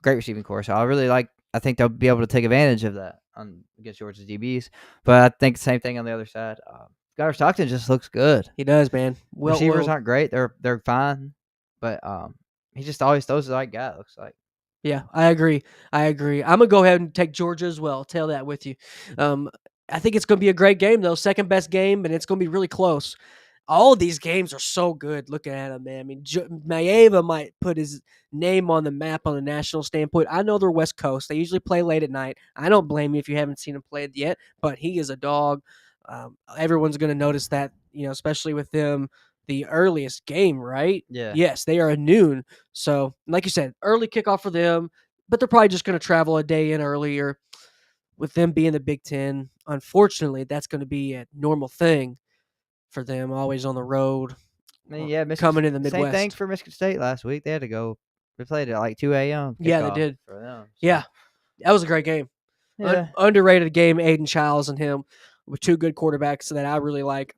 S5: Great receiving core. So I think they'll be able to take advantage of that against Georgia's DBs. But I think the same thing on the other side. Gunner Stockton just looks good.
S4: He does, man.
S5: Receivers aren't great. They're fine, but he just always throws the right guy. It looks like.
S4: Yeah, I agree. I'm gonna go ahead and take Georgia as well. Tell that with you. I think it's gonna be a great game though. Second best game, and it's gonna be really close. All of these games are so good. Looking at them, man. I mean, Maeva might put his name on the map on a national standpoint. I know they're West Coast. They usually play late at night. I don't blame you if you haven't seen him play it yet. But he is a dog. Everyone's gonna notice that, especially with them. The earliest game, right?
S5: Yeah.
S4: Yes, they are at noon. So, like you said, early kickoff for them, but they're probably just going to travel a day in earlier. With them being the Big Ten, unfortunately, that's going to be a normal thing for them, always on the road.
S5: I mean, yeah,
S4: coming in the Midwest.
S5: Same thing for Michigan State last week. They had to go. They played at like 2 a.m.
S4: Yeah, they did.
S5: For them, so.
S4: Yeah, that was a great game.
S5: Yeah.
S4: Underrated game, Aiden Childs and him with 2 good quarterbacks that I really like,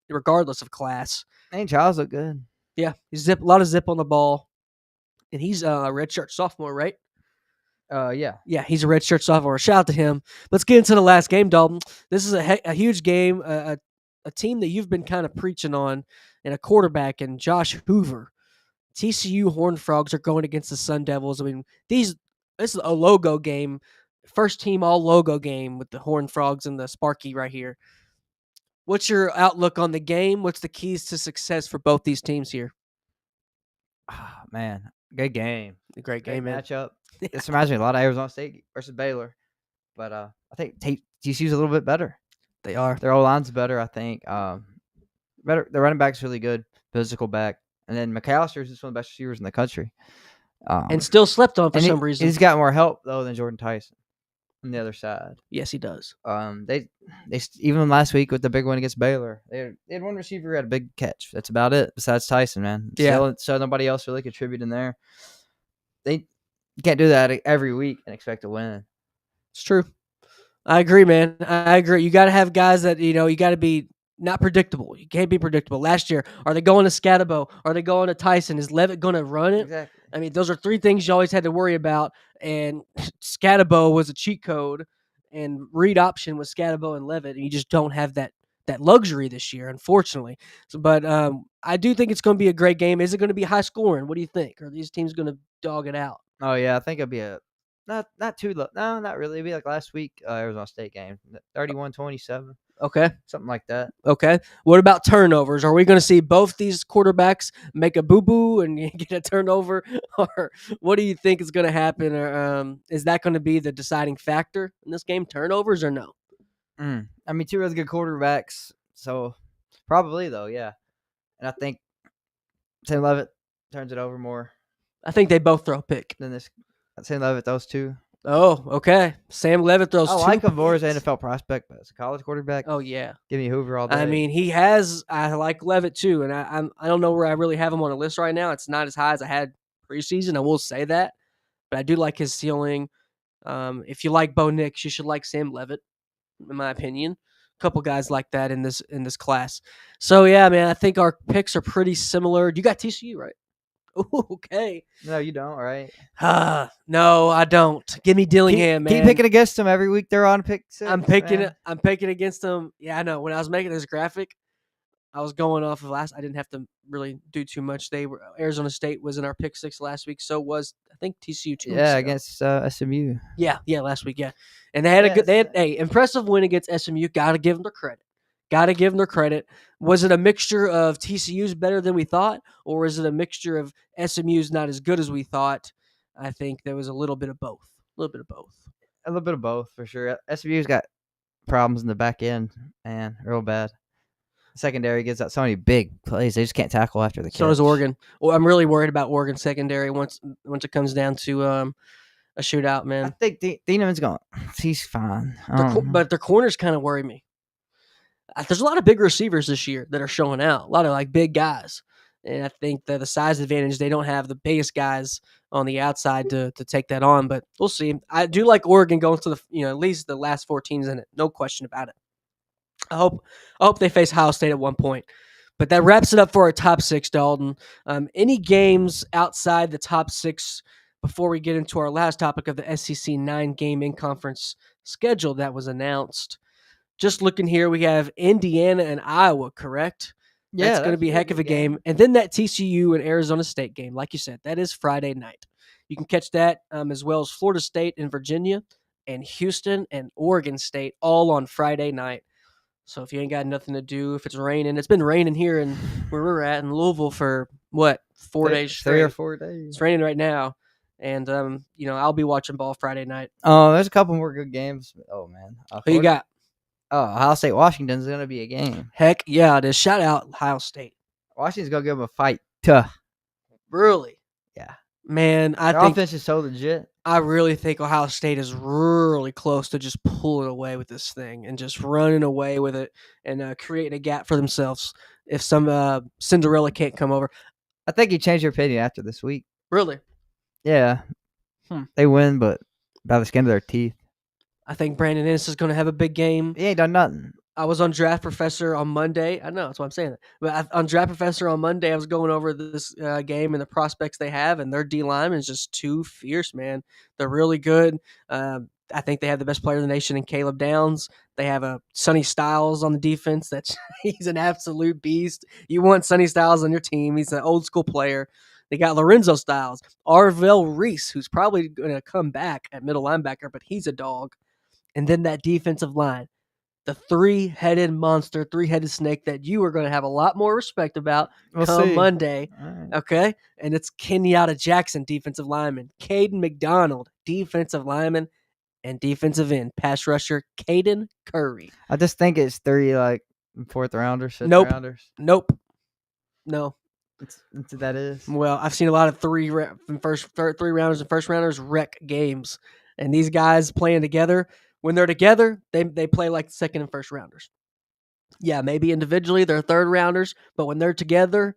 S4: regardless of class.
S5: Aiden Childs look good.
S4: Yeah, a lot of zip on the ball, and he's a redshirt sophomore, right?
S5: Yeah.
S4: Yeah, he's a redshirt sophomore. Shout out to him. Let's get into the last game, Dalton. This is a huge game, a team that you've been kind of preaching on, and a quarterback in Josh Hoover. TCU Horned Frogs are going against the Sun Devils. I mean, this is a logo game, first team all logo game with the Horned Frogs and the Sparky right here. What's your outlook on the game? What's the keys to success for both these teams here?
S5: Oh, man, good game.
S4: A great game, man.
S5: Matchup. This reminds me a lot of Arizona State versus Baylor, but I think TCU's a little bit better.
S4: They are.
S5: Their O-line's better, I think. Better. The running back's really good, physical back, and then McAllister's just one of the best receivers in the country.
S4: And still slept on for some reason.
S5: He's got more help though than Jordan Tyson on the other side.
S4: Yes, he does.
S5: They even last week with the big one against Baylor, they had one receiver who had a big catch. That's about it. Besides Tyson, man.
S4: Yeah.
S5: So nobody else really contributed there. You can't do that every week and expect to win.
S4: It's true. I agree, man. I agree. You got to have guys that, you got to be not predictable. You can't be predictable. Last year, are they going to Scatabo? Are they going to Tyson? Is Levitt going to run it?
S5: Exactly.
S4: I mean, those are 3 things you always had to worry about. And Scatabo was a cheat code, and read option was Scatabo and Levitt, and you just don't have that luxury this year, unfortunately. But I do think it's going to be a great game. Is it going to be high scoring? What do you think? Are these teams going to dog it out?
S5: Oh yeah, I think it'll be not too low. No, not really. It'll be like last week Arizona State game, 31-27.
S4: Okay.
S5: something like that.
S4: Okay. What about turnovers? Are we going to see both these quarterbacks make a boo boo and get a turnover, or what do you think is going to happen? Or is that going to be the deciding factor in this game? Turnovers or no?
S5: I mean, two really good quarterbacks, so probably though, yeah. And I think Sam Levitt turns it over more
S4: I think they both throw a pick.
S5: than this. Sam Levitt, those two.
S4: Oh, okay. Sam Levitt throws
S5: I
S4: two
S5: like him more as an
S4: picks.
S5: NFL prospect, but as a college quarterback,
S4: Oh yeah.
S5: give me Hoover all day.
S4: I mean, he has. I like Levitt too, and I don't know where I really have him on a list right now. It's not as high as I had preseason. I will say that, but I do like his ceiling. If you like Bo Nix, you should like Sam Levitt, in my opinion. A couple guys like that in this class. So yeah, man, I think our picks are pretty similar. You got TCU right? Ooh, okay.
S5: no, you don't, right?
S4: No, I don't. Give me Dillingham, man.
S5: Keep picking against them every week. They're on pick 6.
S4: I'm picking
S5: man.
S4: it. I'm picking against them. Yeah, I know. When I was making this graphic, I was going off of last. I didn't have to really do too much. Arizona State was in our pick 6 last week. So was I think TCU 2 weeks
S5: Yeah,
S4: ago.
S5: against SMU.
S4: Yeah, last week. Yeah, and they had a good. They had
S5: Yes.
S4: a impressive win against SMU. Got to give them their credit. Got to give them their credit. Was it a mixture of TCU's better than we thought, or is it a mixture of SMU's not as good as we thought? I think there was a little bit of both. A little bit of both.
S5: A little bit of both for sure. SMU's got problems in the back end, man, real bad. Secondary gives out so many big plays. They just can't tackle after the catch.
S4: So does Oregon. Well, I'm really worried about Oregon secondary once it comes down to a shootout,
S5: I
S4: man.
S5: think Thieneman's going. He's fine.
S4: But their corners kind of worry me. There's a lot of big receivers this year that are showing out. A lot of like big guys, and I think that the size advantage, they don't have the biggest guys on the outside to take that on. But we'll see. I do like Oregon going to the at least the last 4 teams in it. No question about it. I hope they face Ohio State at one point. But that wraps it up for our top 6, Dalton. Any games outside the top 6 before we get into our last topic of the SEC 9-game in-conference schedule that was announced? Just looking here, we have Indiana and Iowa, correct?
S5: Yeah,
S4: that's going to be a heck of a game. And then that TCU and Arizona State game, like you said, that is Friday night. You can catch that as well as Florida State and Virginia and Houston and Oregon State all on Friday night. So if you ain't got nothing to do, if it's raining, it's been raining here in where we're at in Louisville for what, 4 days straight.
S5: 3 or 4 days.
S4: It's raining right now, and I'll be watching ball Friday night.
S5: Oh, there's a couple more good games. Oh man,
S4: Who you got?
S5: Oh, Ohio State Washington's gonna be a game.
S4: Heck yeah, it is. Shout out Ohio State.
S5: Washington's gonna give them a fight. Tuh.
S4: Really?
S5: Yeah.
S4: Man,
S5: Their offense is so legit.
S4: I really think Ohio State is really close to just pulling away with this thing and just running away with it and creating a gap for themselves if some Cinderella can't come over.
S5: I think you changed your opinion after this week.
S4: Really?
S5: Yeah. They win, but by the skin of their teeth.
S4: I think Brandon Ennis is going to have a big game.
S5: He ain't done nothing.
S4: I was on Draft Professor on Monday. I know, that's why I'm saying that. But on Draft Professor on Monday, I was going over this game and the prospects they have, and their D line is just too fierce, man. They're really good. I think they have the best player in the nation in Caleb Downs. They have a Sonny Styles on the defense. He's an absolute beast. You want Sonny Styles on your team. He's an old school player. They got Lorenzo Styles, Arvell Reese, who's probably going to come back at middle linebacker, but he's a dog. And then that defensive line. The 3-headed monster, 3-headed snake that you are going to have a lot more respect about come Monday.
S5: Right.
S4: Okay? And it's Kenyatta Jackson, defensive lineman. Caden McDonald, defensive lineman. And defensive end, pass rusher, Caden Curry.
S5: I just think it's 3 like 4th rounders, 5th
S4: Nope.
S5: rounders.
S4: Nope. No.
S5: That's what that is.
S4: Well, I've seen a lot of 3 rounders and first rounders wreck games. And these guys playing together, when they're together, they play like second and first rounders. Yeah, maybe individually they're 3rd rounders, but when they're together,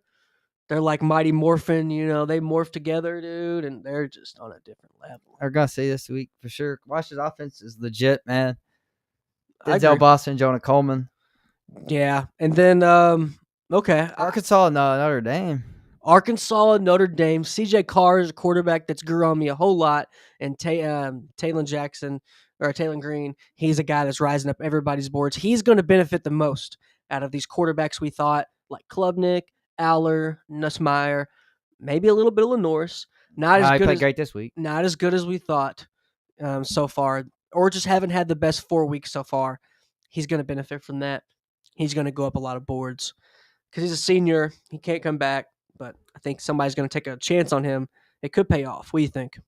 S4: they're like Mighty Morphin. They morph together, dude, and they're just on a different level.
S5: I'm going to say this week for sure. Washington's offense is legit, man. Denzel Boston, Jonah Coleman.
S4: Yeah, and then, okay.
S5: Arkansas, Notre Dame.
S4: Arkansas, Notre Dame. C.J. Carr is a quarterback that's grew on me a whole lot, and Taylon Green, he's a guy that's rising up everybody's boards. He's going to benefit the most out of these quarterbacks we thought, like Klubnik, Aller, Nussmeier, maybe a little bit of Lenoris.
S5: He played great this week.
S4: Not as good as we thought so far, or just haven't had the best 4 weeks so far. he's going to benefit from that. He's going to go up a lot of boards because he's a senior. He can't come back, but I think somebody's going to take a chance on him. It could pay off. What do you think?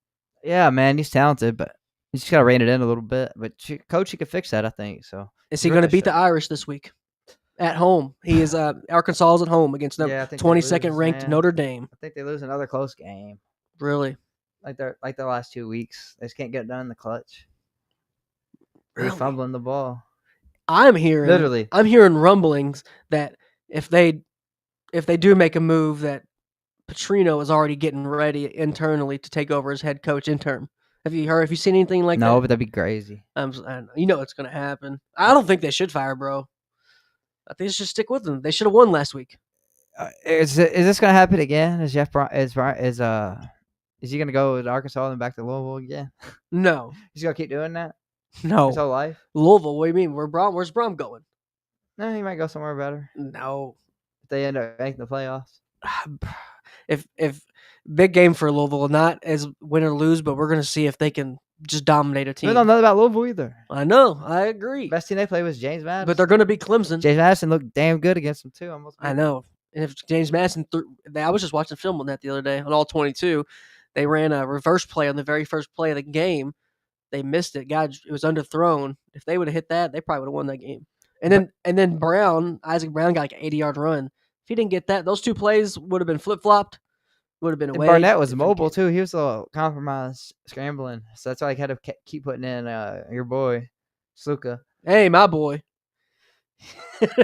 S5: Yeah, man, he's talented, but he's just got to rein it in a little bit. But coach, he could fix that, I think. So
S4: Is he going to beat the Irish this week at home? He is. Arkansas is at home against the
S5: Yeah, I think they
S4: 22nd
S5: lose,
S4: ranked
S5: man.
S4: Notre Dame.
S5: I think they lose another close game.
S4: Really?
S5: Like the last 2 weeks. They just can't get it done in the clutch. They're
S4: Really?
S5: fumbling the ball.
S4: I'm hearing rumblings that if they do make a move, that Petrino is already getting ready internally to take over as head coach interim. Have you seen anything like that?
S5: No, but that'd be crazy.
S4: You know it's going to happen. I don't think they should fire bro. I think they should stick with them. They should have won last week.
S5: Is this gonna happen again? Is he gonna go to Arkansas and back to Louisville again?
S4: No.
S5: He's gonna keep doing that
S4: No.
S5: his whole life?
S4: Louisville, what do you mean? Where's Brom going?
S5: No, he might go somewhere better
S4: No.
S5: if they end up making the playoffs.
S4: If big game for Louisville, not as win or lose, but we're going to see if they can just dominate a
S5: We
S4: team.
S5: don't know nothing about Louisville either.
S4: I know. I agree.
S5: Best team they played was James Madison.
S4: But they're going to beat Clemson.
S5: James Madison looked damn good against them too.
S4: I know. And if James Madison, I was just watching film on that the other day on all 22. They ran a reverse play on the very first play of the game. They missed it. God, it was underthrown. If they would have hit that, they probably would have won that game. And then Isaac Brown got like an 80-yard run. If he didn't get that, those two plays would have been flip-flopped. Would have been away.
S5: Barnett was mobile too. He was a little compromised scrambling, so that's why I had to keep putting in your boy Sluka.
S4: Hey, my boy.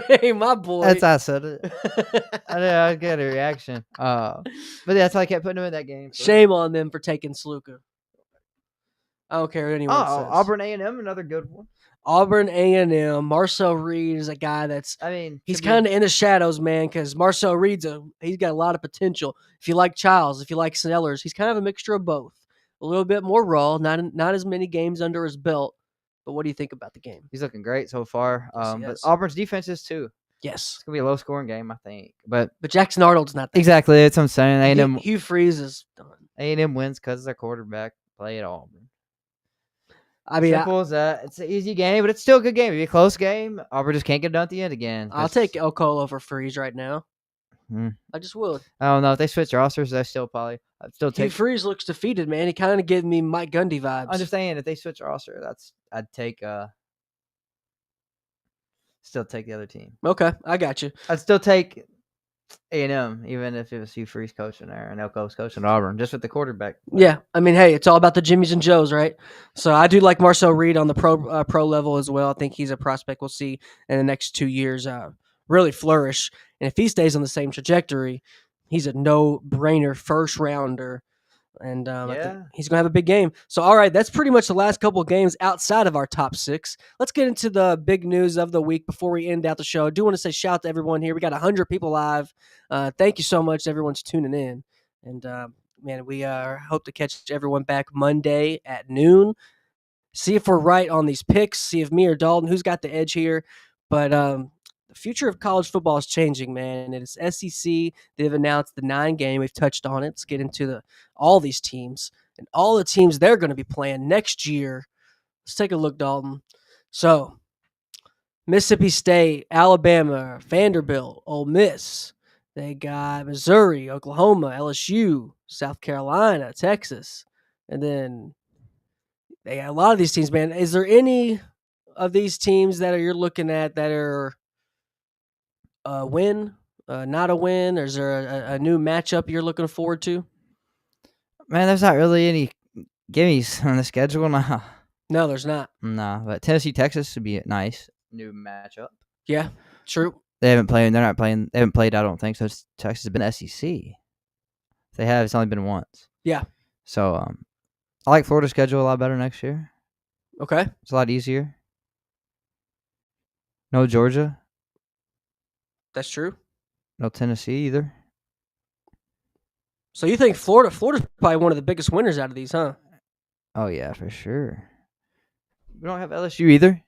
S4: Hey, my boy.
S5: That's how I said it. I get a reaction. But that's why I kept putting him in that game.
S4: Shame on them for taking Sluka. I don't care what anyone says.
S5: Auburn A&M, another good one.
S4: Auburn A&M. Marcel Reed is a guy that's.
S5: I mean,
S4: he's kind of in the shadows, man, because Marcel Reed's he's got a lot of potential. If you like Childs, if you like Snellers, he's kind of a mixture of both. A little bit more raw, not as many games under his belt. But what do you think about the game?
S5: He's looking great so far.
S4: Yes,
S5: But Auburn's defense is too.
S4: Yes,
S5: It's gonna be a low-scoring game, I think. But
S4: Jackson Arnold's not there.
S5: exactly, that's what I'm saying. A&M
S4: Hugh Freeze is done.
S5: A&M wins because their quarterback play at Auburn.
S4: I mean,
S5: Simple as that. It's an easy game, but it's still a good game. It'll be a close game. Auburn just can't get it done at the end again.
S4: I'll take Okolo over Freeze right now.
S5: Hmm.
S4: I just would.
S5: I don't know if they switch rosters. I'd still
S4: Hugh
S5: take.
S4: Freeze looks defeated, man. He kind of gave me Mike Gundy vibes.
S5: I'm just saying, if they switch roster, I'd take. Still take the other team.
S4: Okay, I got you.
S5: I'd still take A&M, even if it was Hugh Freeze coaching there and Elko's coaching Auburn, just with the quarterback.
S4: Yeah, I mean, hey, it's all about the Jimmies and Joes, right? So I do like Marcel Reed on the pro level as well. I think he's a prospect we'll see in the next 2 years really flourish. And if he stays on the same trajectory, he's a no-brainer first rounder. And I think he's going to have a big game. So, all right, that's pretty much the last couple of games outside of our top six. Let's get into the big news of the week before we end out the show. I do want to say shout out to everyone here. We got 100 people live. Thank you so much. Everyone's tuning in. And, man, we hope to catch everyone back Monday at noon. See if we're right on these picks. See if me or Dalton, who's got the edge here. But the future of college football is changing, man. It is SEC. They've announced the 9-game. We've touched on it. Let's get into all these teams and all the teams they're going to be playing next year. Let's take a look, Dalton. So, Mississippi State, Alabama, Vanderbilt, Ole Miss. They got Missouri, Oklahoma, LSU, South Carolina, Texas. And then they got a lot of these teams, man. Is there any of these teams that you're looking at that are a win, not a win? Or is there a new matchup you're looking forward to?
S5: Man, there's not really any gimmies on the schedule now.
S4: No, there's not.
S5: No, but Tennessee, Texas would be a nice new matchup.
S4: Yeah, true.
S5: They haven't played. They're not playing. They haven't played. I don't think so. Texas has been SEC. If they have. It's only been once.
S4: Yeah.
S5: So, I like Florida's schedule a lot better next year.
S4: Okay.
S5: It's a lot easier. No Georgia.
S4: That's true.
S5: No Tennessee either.
S4: So you think Florida's probably one of the biggest winners out of these, huh?
S5: Oh yeah, for sure. We don't have LSU either.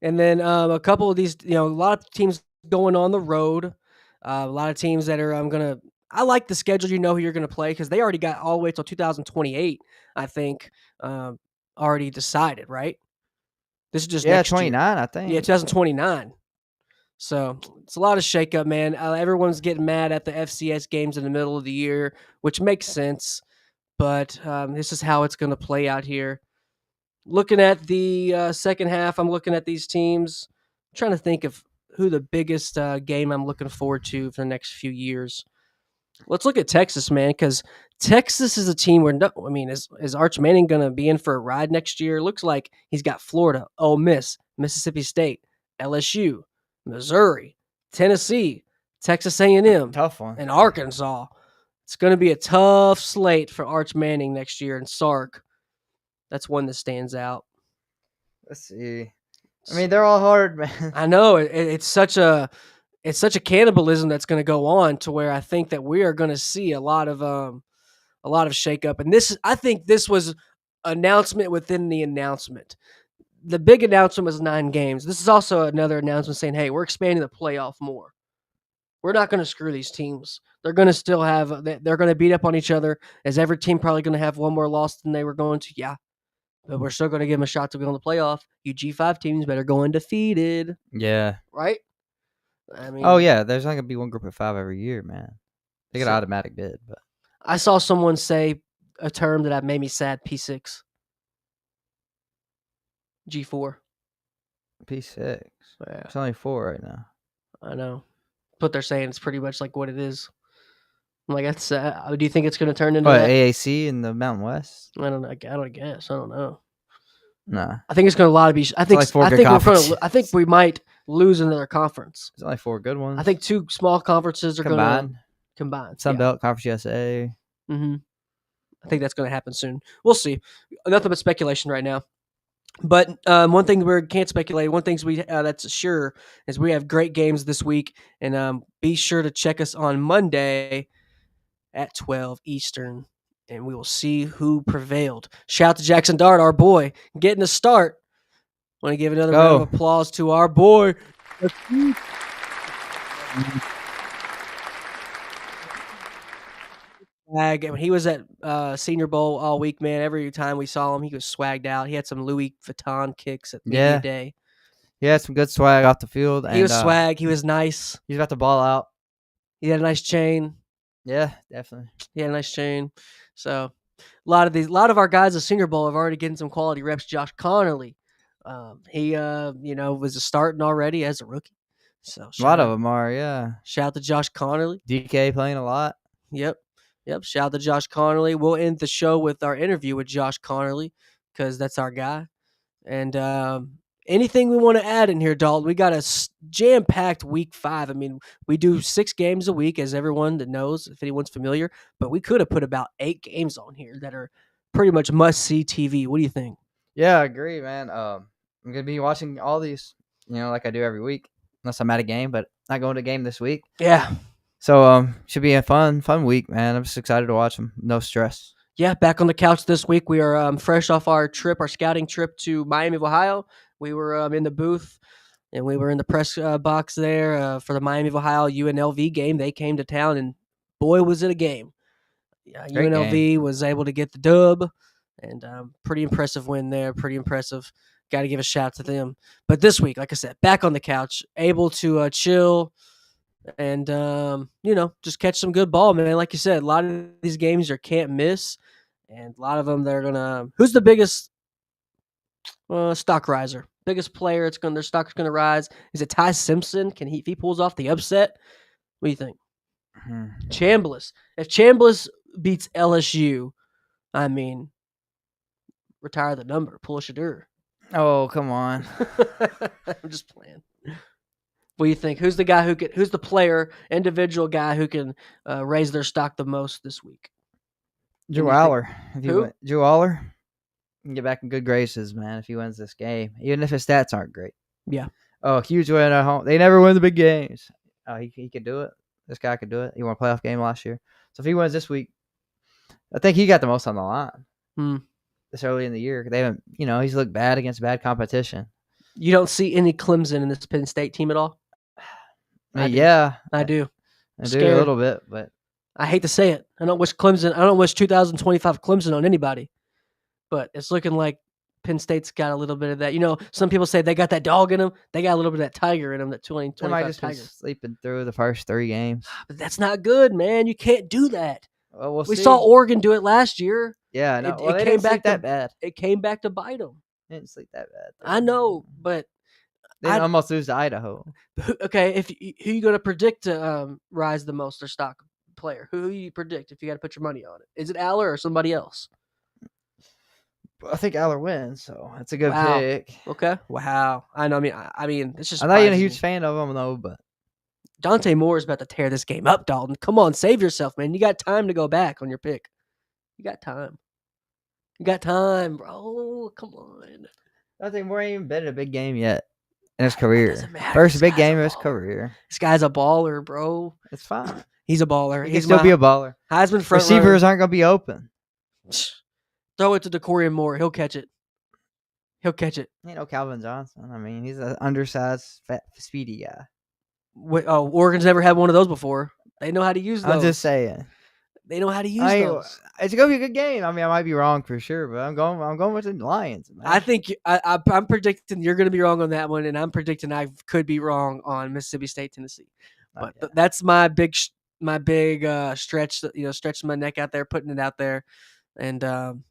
S4: And then a couple of these, a lot of teams going on the road. A lot of teams that are I like the schedule. You know who you're going to play because they already got all the way till 2028. I think already decided, right? This is just
S5: Yeah,
S4: next year.
S5: 29, I think.
S4: Yeah, 2029. So it's a lot of shakeup, man. Everyone's getting mad at the FCS games in the middle of the year, which makes sense. But this is how it's going to play out here. Looking at the second half, I'm looking at these teams. I'm trying to think of who the biggest game I'm looking forward to for the next few years. Let's look at Texas, man, because Texas is a team where, is Arch Manning going to be in for a ride next year? Looks like he's got Florida, Ole Miss, Mississippi State, LSU, Missouri, Tennessee, Texas A&M,
S5: Tough one.
S4: and Arkansas. It's going to be a tough slate for Arch Manning next year, and Sark. That's one that stands out.
S5: Let's see. I mean, they're all hard, man.
S4: I know it's such a cannibalism that's going to go on to where I think that we are going to see a lot of shakeup. And I think this was announcement within the announcement. The big announcement was 9 games. This is also another announcement saying, hey, we're expanding the playoff more. We're not going to screw these teams. They're going to still they're going to beat up on each other. Is every team probably going to have one more loss than they were going to? Yeah. But we're still going to give them a shot to go in the playoff. You G5 teams better go undefeated.
S5: Yeah.
S4: Right? I mean,
S5: Oh, yeah. There's not going to be one group of 5 every year, man. They get an automatic bid. But
S4: I saw someone say a term that made me sad, P6. G4.
S5: P6.
S4: Yeah.
S5: It's only 4 right now.
S4: I know. But they're saying it's pretty much like what it is. I'm like, that's do you think it's going to turn into that?
S5: AAC in the Mountain West?
S4: I don't know. I guess. I don't know.
S5: Nah.
S4: I think it's going to be. I think we might lose another conference.
S5: There's only 4 good ones.
S4: I think 2 small conferences are going to combine.
S5: Sunbelt, Conference USA.
S4: Mm-hmm. I think that's going to happen soon. We'll see. Nothing but speculation right now. But one thing we can't speculate. One thing that's sure is we have great games this week, and be sure to check us on Monday at 12 Eastern, and we will see who prevailed. Shout out to Jackson Dart, our boy, getting a start. Want to give another round of applause to our boy. He was at Senior Bowl all week, man. Every time we saw him, he was swagged out. He had some Louis Vuitton kicks at media day.
S5: He had some good swag off the field.
S4: He was swag. He was nice.
S5: He's got the ball out.
S4: He had a nice chain.
S5: Yeah, definitely.
S4: He had a nice chain. So a lot of our guys at Senior Bowl have already getting some quality reps. Josh Connerly, he was starting already as a rookie. So
S5: a lot of them are, yeah.
S4: Shout out to Josh Connerly.
S5: DK playing a lot.
S4: Yep. Shout out to Josh Connerly. We'll end the show with our interview with Josh Connerly because that's our guy. And anything we want to add in here, Dalton? We got a jam-packed week 5. I mean, we do 6 games a week, as everyone that knows, if anyone's familiar. But we could have put about 8 games on here that are pretty much must-see TV. What do you think?
S5: Yeah, I agree, man. I'm going to be watching all these, like I do every week, unless I'm at a game, but not going to a game this week.
S4: Yeah.
S5: So should be a fun week, man. I'm just excited to watch them. No stress.
S4: Yeah, back on the couch this week. We are fresh off our scouting trip to Miami of Ohio. We were in the booth, and we were in the press box there for the Miami of Ohio UNLV game. They came to town, and boy, was it a game. UNLV was able to get the dub, and pretty impressive win there. Pretty impressive. Got to give a shout to them. But this week, like I said, back on the couch, able to chill and, just catch some good ball, man. Like you said, a lot of these games you can't miss, and a lot of them they're going to – who's the biggest stock riser? Biggest player their stock's going to rise? Is it Ty Simpson? If he pulls off the upset? What do you think? Chambliss. If Chambliss beats LSU, I mean, retire the number. Pull a Shadur.
S5: Oh, come on.
S4: I'm just playing. What do you think? Who's the guy who's the player, individual guy who can raise their stock the most this week?
S5: Drew Aller.
S4: Who?
S5: Drew Aller. Get back in good graces, man, if he wins this game, even if his stats aren't great.
S4: Yeah.
S5: Oh, huge win at home. They never win the big games. Oh, he can do it. This guy could do it. He won a playoff game last year. So if he wins this week, I think he got the most on the line. This early in the year. They haven't, he's looked bad against bad competition.
S4: You don't see any Clemson in this Penn State team at all?
S5: I do.
S4: I do
S5: a little bit, but
S4: I hate to say it. I don't wish 2025 Clemson on anybody. But it's looking like Penn State's got a little bit of that. You know, some people say they got that dog in them. They got a little bit of that tiger in them, that
S5: They might
S4: 2025
S5: just been
S4: tiger.
S5: sleeping through the first 3 games.
S4: But that's not good, man. You can't do that.
S5: Well, we'll
S4: We
S5: see.
S4: saw Oregon do it last year.
S5: Yeah, no,
S4: It,
S5: well,
S4: it
S5: they
S4: came
S5: didn't sleep
S4: back
S5: that
S4: to
S5: bad.
S4: it came back to bite them.
S5: They didn't sleep that bad.
S4: I know, but
S5: They didn't almost lose to Idaho.
S4: okay, who you going to predict to rise the most, their stock player? Who you predict if you got to put your money on it? Is it Aller or somebody else?
S5: I think Aller wins, so that's a good
S4: Wow.
S5: pick.
S4: Okay. Wow. I know. I mean, it's just.
S5: I'm not even a
S4: surprises
S5: huge
S4: me.
S5: fan of him though, but
S4: Dante Moore is about to tear this game up, Dalton. Come on, save yourself, man. You got time to go back on your pick. You got time. You got time, bro. Come on.
S5: Dante Moore ain't even been in a big game yet in his career.
S4: Doesn't matter.
S5: First
S4: This
S5: big
S4: guy's
S5: game
S4: a
S5: of his
S4: baller.
S5: career.
S4: This guy's a baller, bro.
S5: It's fine.
S4: He's a baller.
S5: He can
S4: He's
S5: still
S4: my
S5: be a baller.
S4: Heisman front
S5: Receivers aren't gonna be open.
S4: runner. Throw it to DeCorian Moore. He'll catch it. He'll catch it.
S5: You know Calvin Johnson. I mean, he's an undersized, fat, speedy guy.
S4: Oregon's never had one of those before. They know how to use those.
S5: I'm just saying.
S4: They know how to use those.
S5: It's gonna be a good game. I mean, I might be wrong for sure, but I'm going with the Lions. Man.
S4: I think I'm predicting you're going to be wrong on that one, and I'm predicting I could be wrong on Mississippi State, Tennessee. But that's my big stretch. Stretching my neck out there, putting it out there, and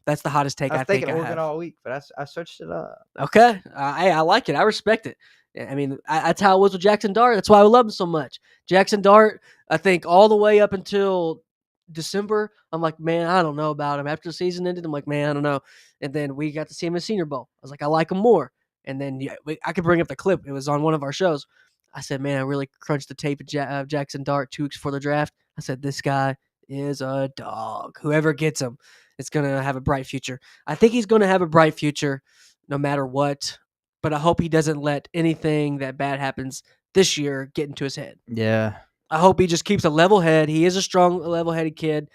S4: that's the hottest take
S5: I was
S4: I think
S5: thinking
S4: I
S5: Oregon
S4: have.
S5: all week, but I switched it up.
S4: Okay, I like it. I respect it. I mean, that's how it was with Jackson Dart. That's why I love him so much. Jackson Dart, I think all the way up until December, I'm like, man, I don't know about him. After the season ended, I'm like, man, I don't know. And then we got to see him at Senior Bowl. I was like, I like him more. And then I could bring up the clip. It was on one of our shows. I said, man, I really crunched the tape of Jackson Dart 2 weeks before the draft. I said, this guy is a dog. Whoever gets him, it's going to have a bright future. I think he's going to have a bright future no matter what. But I hope he doesn't let anything that bad happens this year get into his head.
S5: Yeah.
S4: I hope he just keeps a level head. He is a strong, level-headed kid.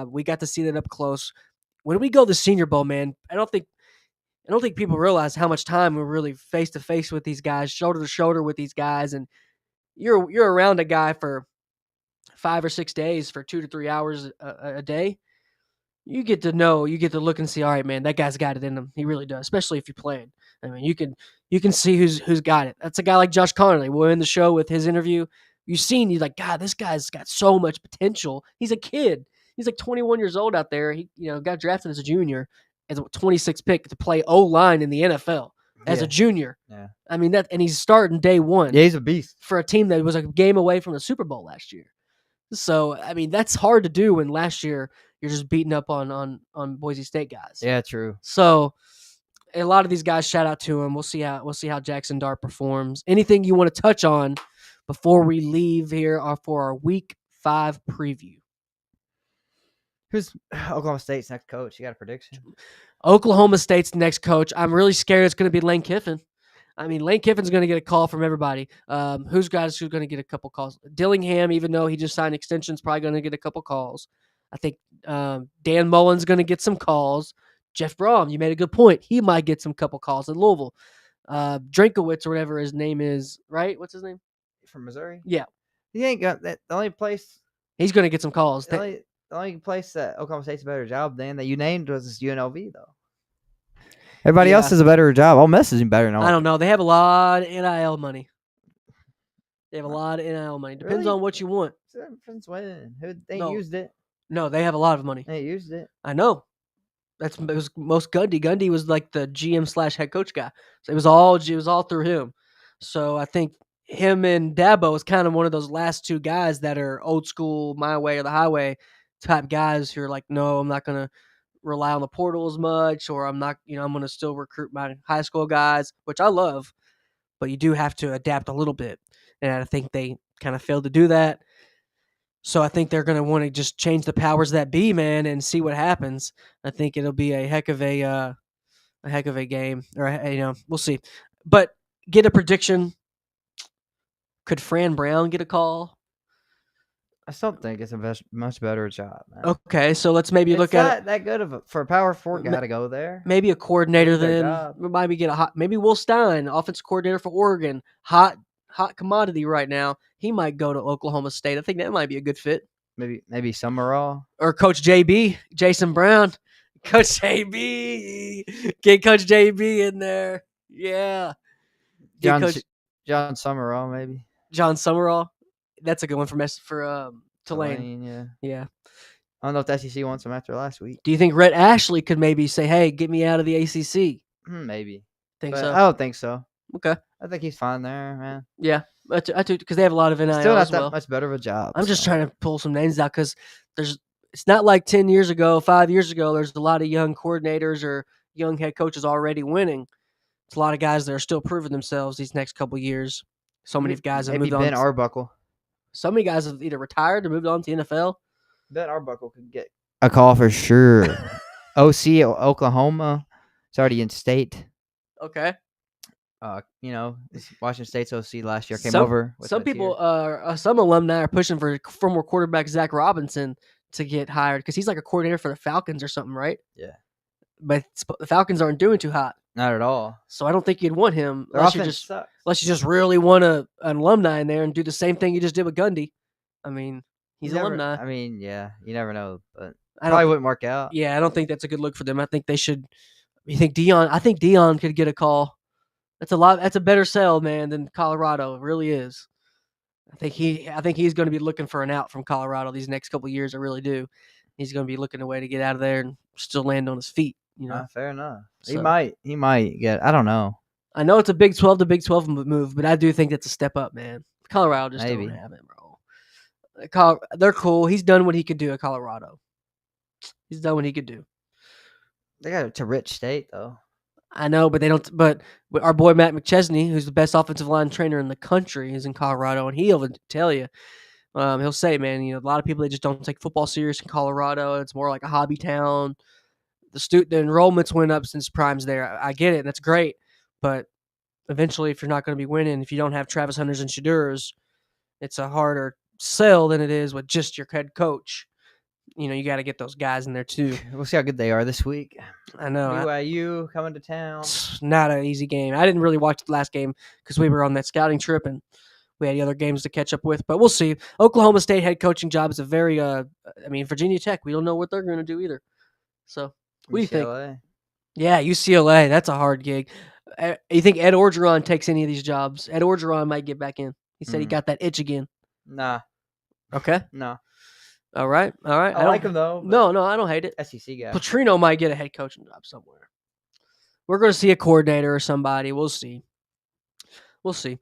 S4: We got to see that up close. When we go to the Senior Bowl, man, I don't think people realize how much time we're really face to face with these guys, shoulder to shoulder with these guys, and you're around a guy for 5 or 6 days for 2 to 3 hours a day. You get to look and see, all right, man, that guy's got it in him. He really does, especially if you're playing. I mean, you can see who's got it. That's a guy like Josh Connerly. We're in the show with his interview. You're like, God, this guy's got so much potential. He's a kid. He's like 21 years old out there. He got drafted as a junior, as a 26th pick to play O-line in the NFL as a junior.
S5: Yeah.
S4: I mean, and he's starting day one.
S5: Yeah, he's a beast.
S4: For a team that was a game away from the Super Bowl last year. So, I mean, that's hard to do when last year you're just beating up on Boise State guys.
S5: Yeah, true.
S4: So, a lot of these guys, shout out to him. We'll see how Jackson Dart performs. Anything you want to touch on before we leave here for our Week 5 preview?
S5: Who's Oklahoma State's next coach? You got a prediction?
S4: Oklahoma State's next coach. I'm really scared it's going to be Lane Kiffin. I mean, Lane Kiffin's going to get a call from everybody. Who's going to get a couple calls? Dillingham, even though he just signed extensions, probably going to get a couple calls. I think Dan Mullen's going to get some calls. Jeff Brom, you made a good point. He might get some couple calls in Louisville. Drinkowitz or whatever his name is, right? What's his name?
S5: From Missouri?
S4: Yeah.
S5: He ain't got that. The only place.
S4: He's going to get some calls.
S5: The only place that Oklahoma State's a better job than that you named was UNLV, though. Everybody else has a better job. Ole Miss is better than
S4: I don't know. They have a lot of NIL money. Depends on what you want.
S5: Since when? They used it.
S4: No, they have a lot of money.
S5: They used it.
S4: I know. It was most Gundy. Gundy was like the GM / head coach guy. So it was all through him. So I think him and Dabo is kind of one of those last two guys that are old school, my way or the highway type guys who are like, no, I'm not going to rely on the portal as much, or I'm not, I'm going to still recruit my high school guys, which I love, but you do have to adapt a little bit. And I think they kind of failed to do that. So I think they're going to want to just change the powers that be, man, and see what happens. I think it'll be a heck of a game, or we'll see. But get a prediction. Could Fran Brown get a call?
S5: I still think it's a much better job, man.
S4: Okay, so let's maybe look at it.
S5: It's not that good for a power forward guy to go there.
S4: Maybe a coordinator then. Maybe maybe Will Stein, offensive coordinator for Oregon, hot commodity right now. He might go to Oklahoma State. I think that might be a good fit.
S5: Maybe Summerall
S4: Or Coach JB, Jason Brown. Coach JB. Get Coach JB in there. Yeah. Get
S5: John
S4: Coach
S5: John Summerall, maybe.
S4: John Summerall. That's a good one for Tulane.
S5: Yeah.
S4: Yeah.
S5: I don't know if the SEC wants him after last week.
S4: Do you think Rhett Ashley could maybe say, "Hey, get me out of the ACC"?
S5: Maybe.
S4: Think
S5: But
S4: so?
S5: I don't think so.
S4: Okay.
S5: I think he's fine there, man.
S4: Yeah. I do because they have a lot of NIL
S5: Still not
S4: as
S5: that
S4: well.
S5: much better of a job.
S4: I'm just trying to pull some names out because it's not like 10 years ago, 5 years ago. There's a lot of young coordinators or young head coaches already winning. It's a lot of guys that are still proving themselves these next couple years. So many guys have
S5: maybe
S4: moved
S5: Ben
S4: on.
S5: Arbuckle.
S4: So many guys have either retired or moved on to the NFL.
S5: Ben Arbuckle could get a call for sure. OC Oklahoma. It's already in state.
S4: Okay.
S5: Washington State's OC last year came
S4: Some-
S5: over. with
S4: Some
S5: us here.
S4: people, some alumni are pushing for former quarterback Zach Robinson to get hired because he's like a coordinator for the Falcons or something, right?
S5: Yeah.
S4: But the Falcons aren't doing too hot,
S5: Not at all.
S4: so I don't think you'd want him
S5: Their offense sucks.
S4: unless you just really want an alumni in there and do the same thing you just did with Gundy. I mean, he's
S5: You never-
S4: alumni.
S5: I mean, yeah, you never know, but
S4: I
S5: probably
S4: don't.
S5: wouldn't work out.
S4: Yeah, I don't think that's a good look for them. I think they should. You think Dion? I think Dion could get a call. That's a lot. That's a better sell, man, than Colorado. It really is. I think he's going to be looking for an out from Colorado these next couple of years. I really do. He's going to be looking a way to get out of there and still land on his feet. You know.
S5: Fair enough.
S4: So-
S5: He might get. I don't know.
S4: I know it's a Big 12 to Big 12 move, but I do think that's a step up, man. Colorado just
S5: Maybe.
S4: don't have it, bro. They're cool. He's done what he could do at Colorado. He's done what he could do.
S5: They got it to Rich State though.
S4: I know, but they don't. But our boy Matt McChesney, who's the best offensive line trainer in the country, is in Colorado, and he'll tell you. He'll say, man, a lot of people, they just don't take football serious in Colorado. It's more like a hobby town. The enrollments went up since Prime's there. I get it, and that's great. But eventually, if you're not going to be winning, if you don't have Travis Hunters and Shadurs, it's a harder sell than it is with just your head coach. You got to get those guys in there too.
S5: We'll see how good they are this week.
S4: I know.
S5: BYU coming to town.
S4: It's not an easy game. I didn't really watch the last game because we were on that scouting trip and we had other games to catch up with. But we'll see. Oklahoma State head coaching job is a very, Virginia Tech, we don't know what they're going to do either. So, what do you think?
S5: UCLA.
S4: Yeah, UCLA. That's a hard gig. You think Ed Orgeron takes any of these jobs? Ed Orgeron might get back in. He said he got that itch again.
S5: Nah.
S4: Okay.
S5: No.
S4: All right.
S5: I like him though.
S4: No, I don't hate it.
S5: SEC guy.
S4: Petrino might get a head coaching job somewhere. We're going to see a coordinator or somebody. We'll see. But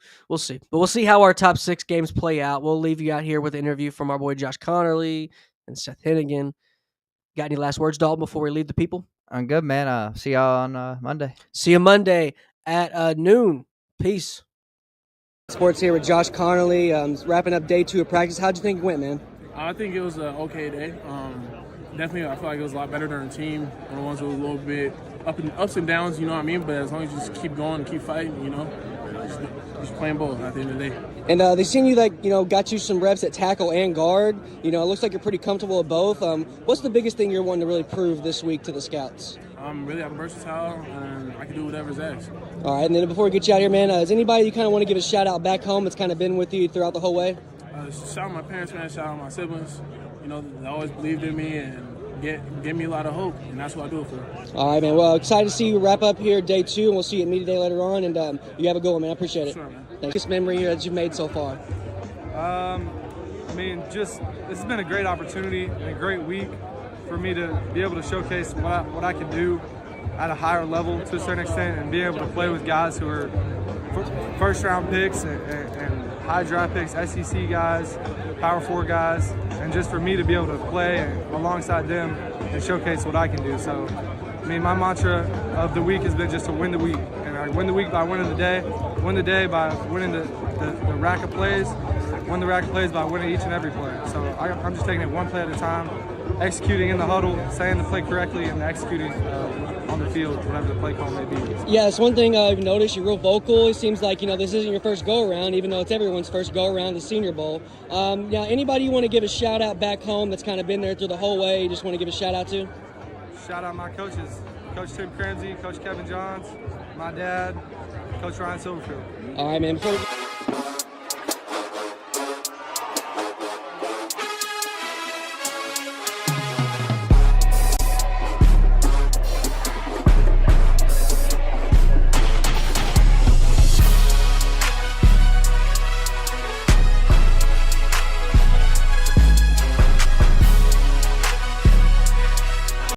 S4: we'll see how our top 6 games play out. We'll leave you out here with an interview from our boy Josh Connerly and Seth Hennigan. Got any last words, Dalton, before we leave the people?
S5: I'm good, man. See y'all on Monday.
S4: See you Monday at noon. Peace. Sports here with Josh Connerly. Wrapping up day 2 of practice. How'd you think it went, man?
S1: I think it was an okay day. Definitely, I feel like it was a lot better than the team. One of the ones that was a little bit ups and downs, you know what I mean? But as long as you just keep going and keep fighting, just playing ball at the end of the day.
S4: And they seen you got you some reps at tackle and guard. It looks like you're pretty comfortable at both. What's the biggest thing you're wanting to really prove this week to the scouts?
S1: Really, I'm versatile and I can do whatever's asked.
S4: All right, and then before we get you out here, man, is anybody you kind of want to give a shout out back home that's kind of been with you throughout the whole way?
S1: Shout out my parents, man. Shout out my siblings. They always believed in me and give me a lot of hope, and that's what I do it for. All right, man. Well, excited to see you wrap up here day 2, and we'll see you at media day later on. And you have a good one, man. I appreciate it. Sure, man. Biggest memory here that you've made so far?
S3: This has been a great opportunity and a great week for me to be able to showcase what I can do at a higher level to a certain extent, and be able to play with guys who are first-round picks and high draft picks, SEC guys, Power 4 guys, and just for me to be able to play alongside them and showcase what I can do. So, my mantra of the week has been just to win the week. And I win the week by winning the day, win the day by winning the rack of plays, win the rack of plays by winning each and every play. So I'm just taking it one play at a time, executing in the huddle, saying the play correctly, and executing on the field, whatever the play call may be.
S4: Yeah, it's one thing I've noticed. You're real vocal. It seems like, this isn't your first go-around, even though it's everyone's first go-around, the Senior Bowl. Anybody you want to give a shout-out back home that's kind of been there through the whole way, you just want to give a shout-out to?
S3: Shout out my coaches, Coach Tim Cramsey, Coach Kevin Johns, my dad, Coach Ryan Silverfield.
S4: All right, man.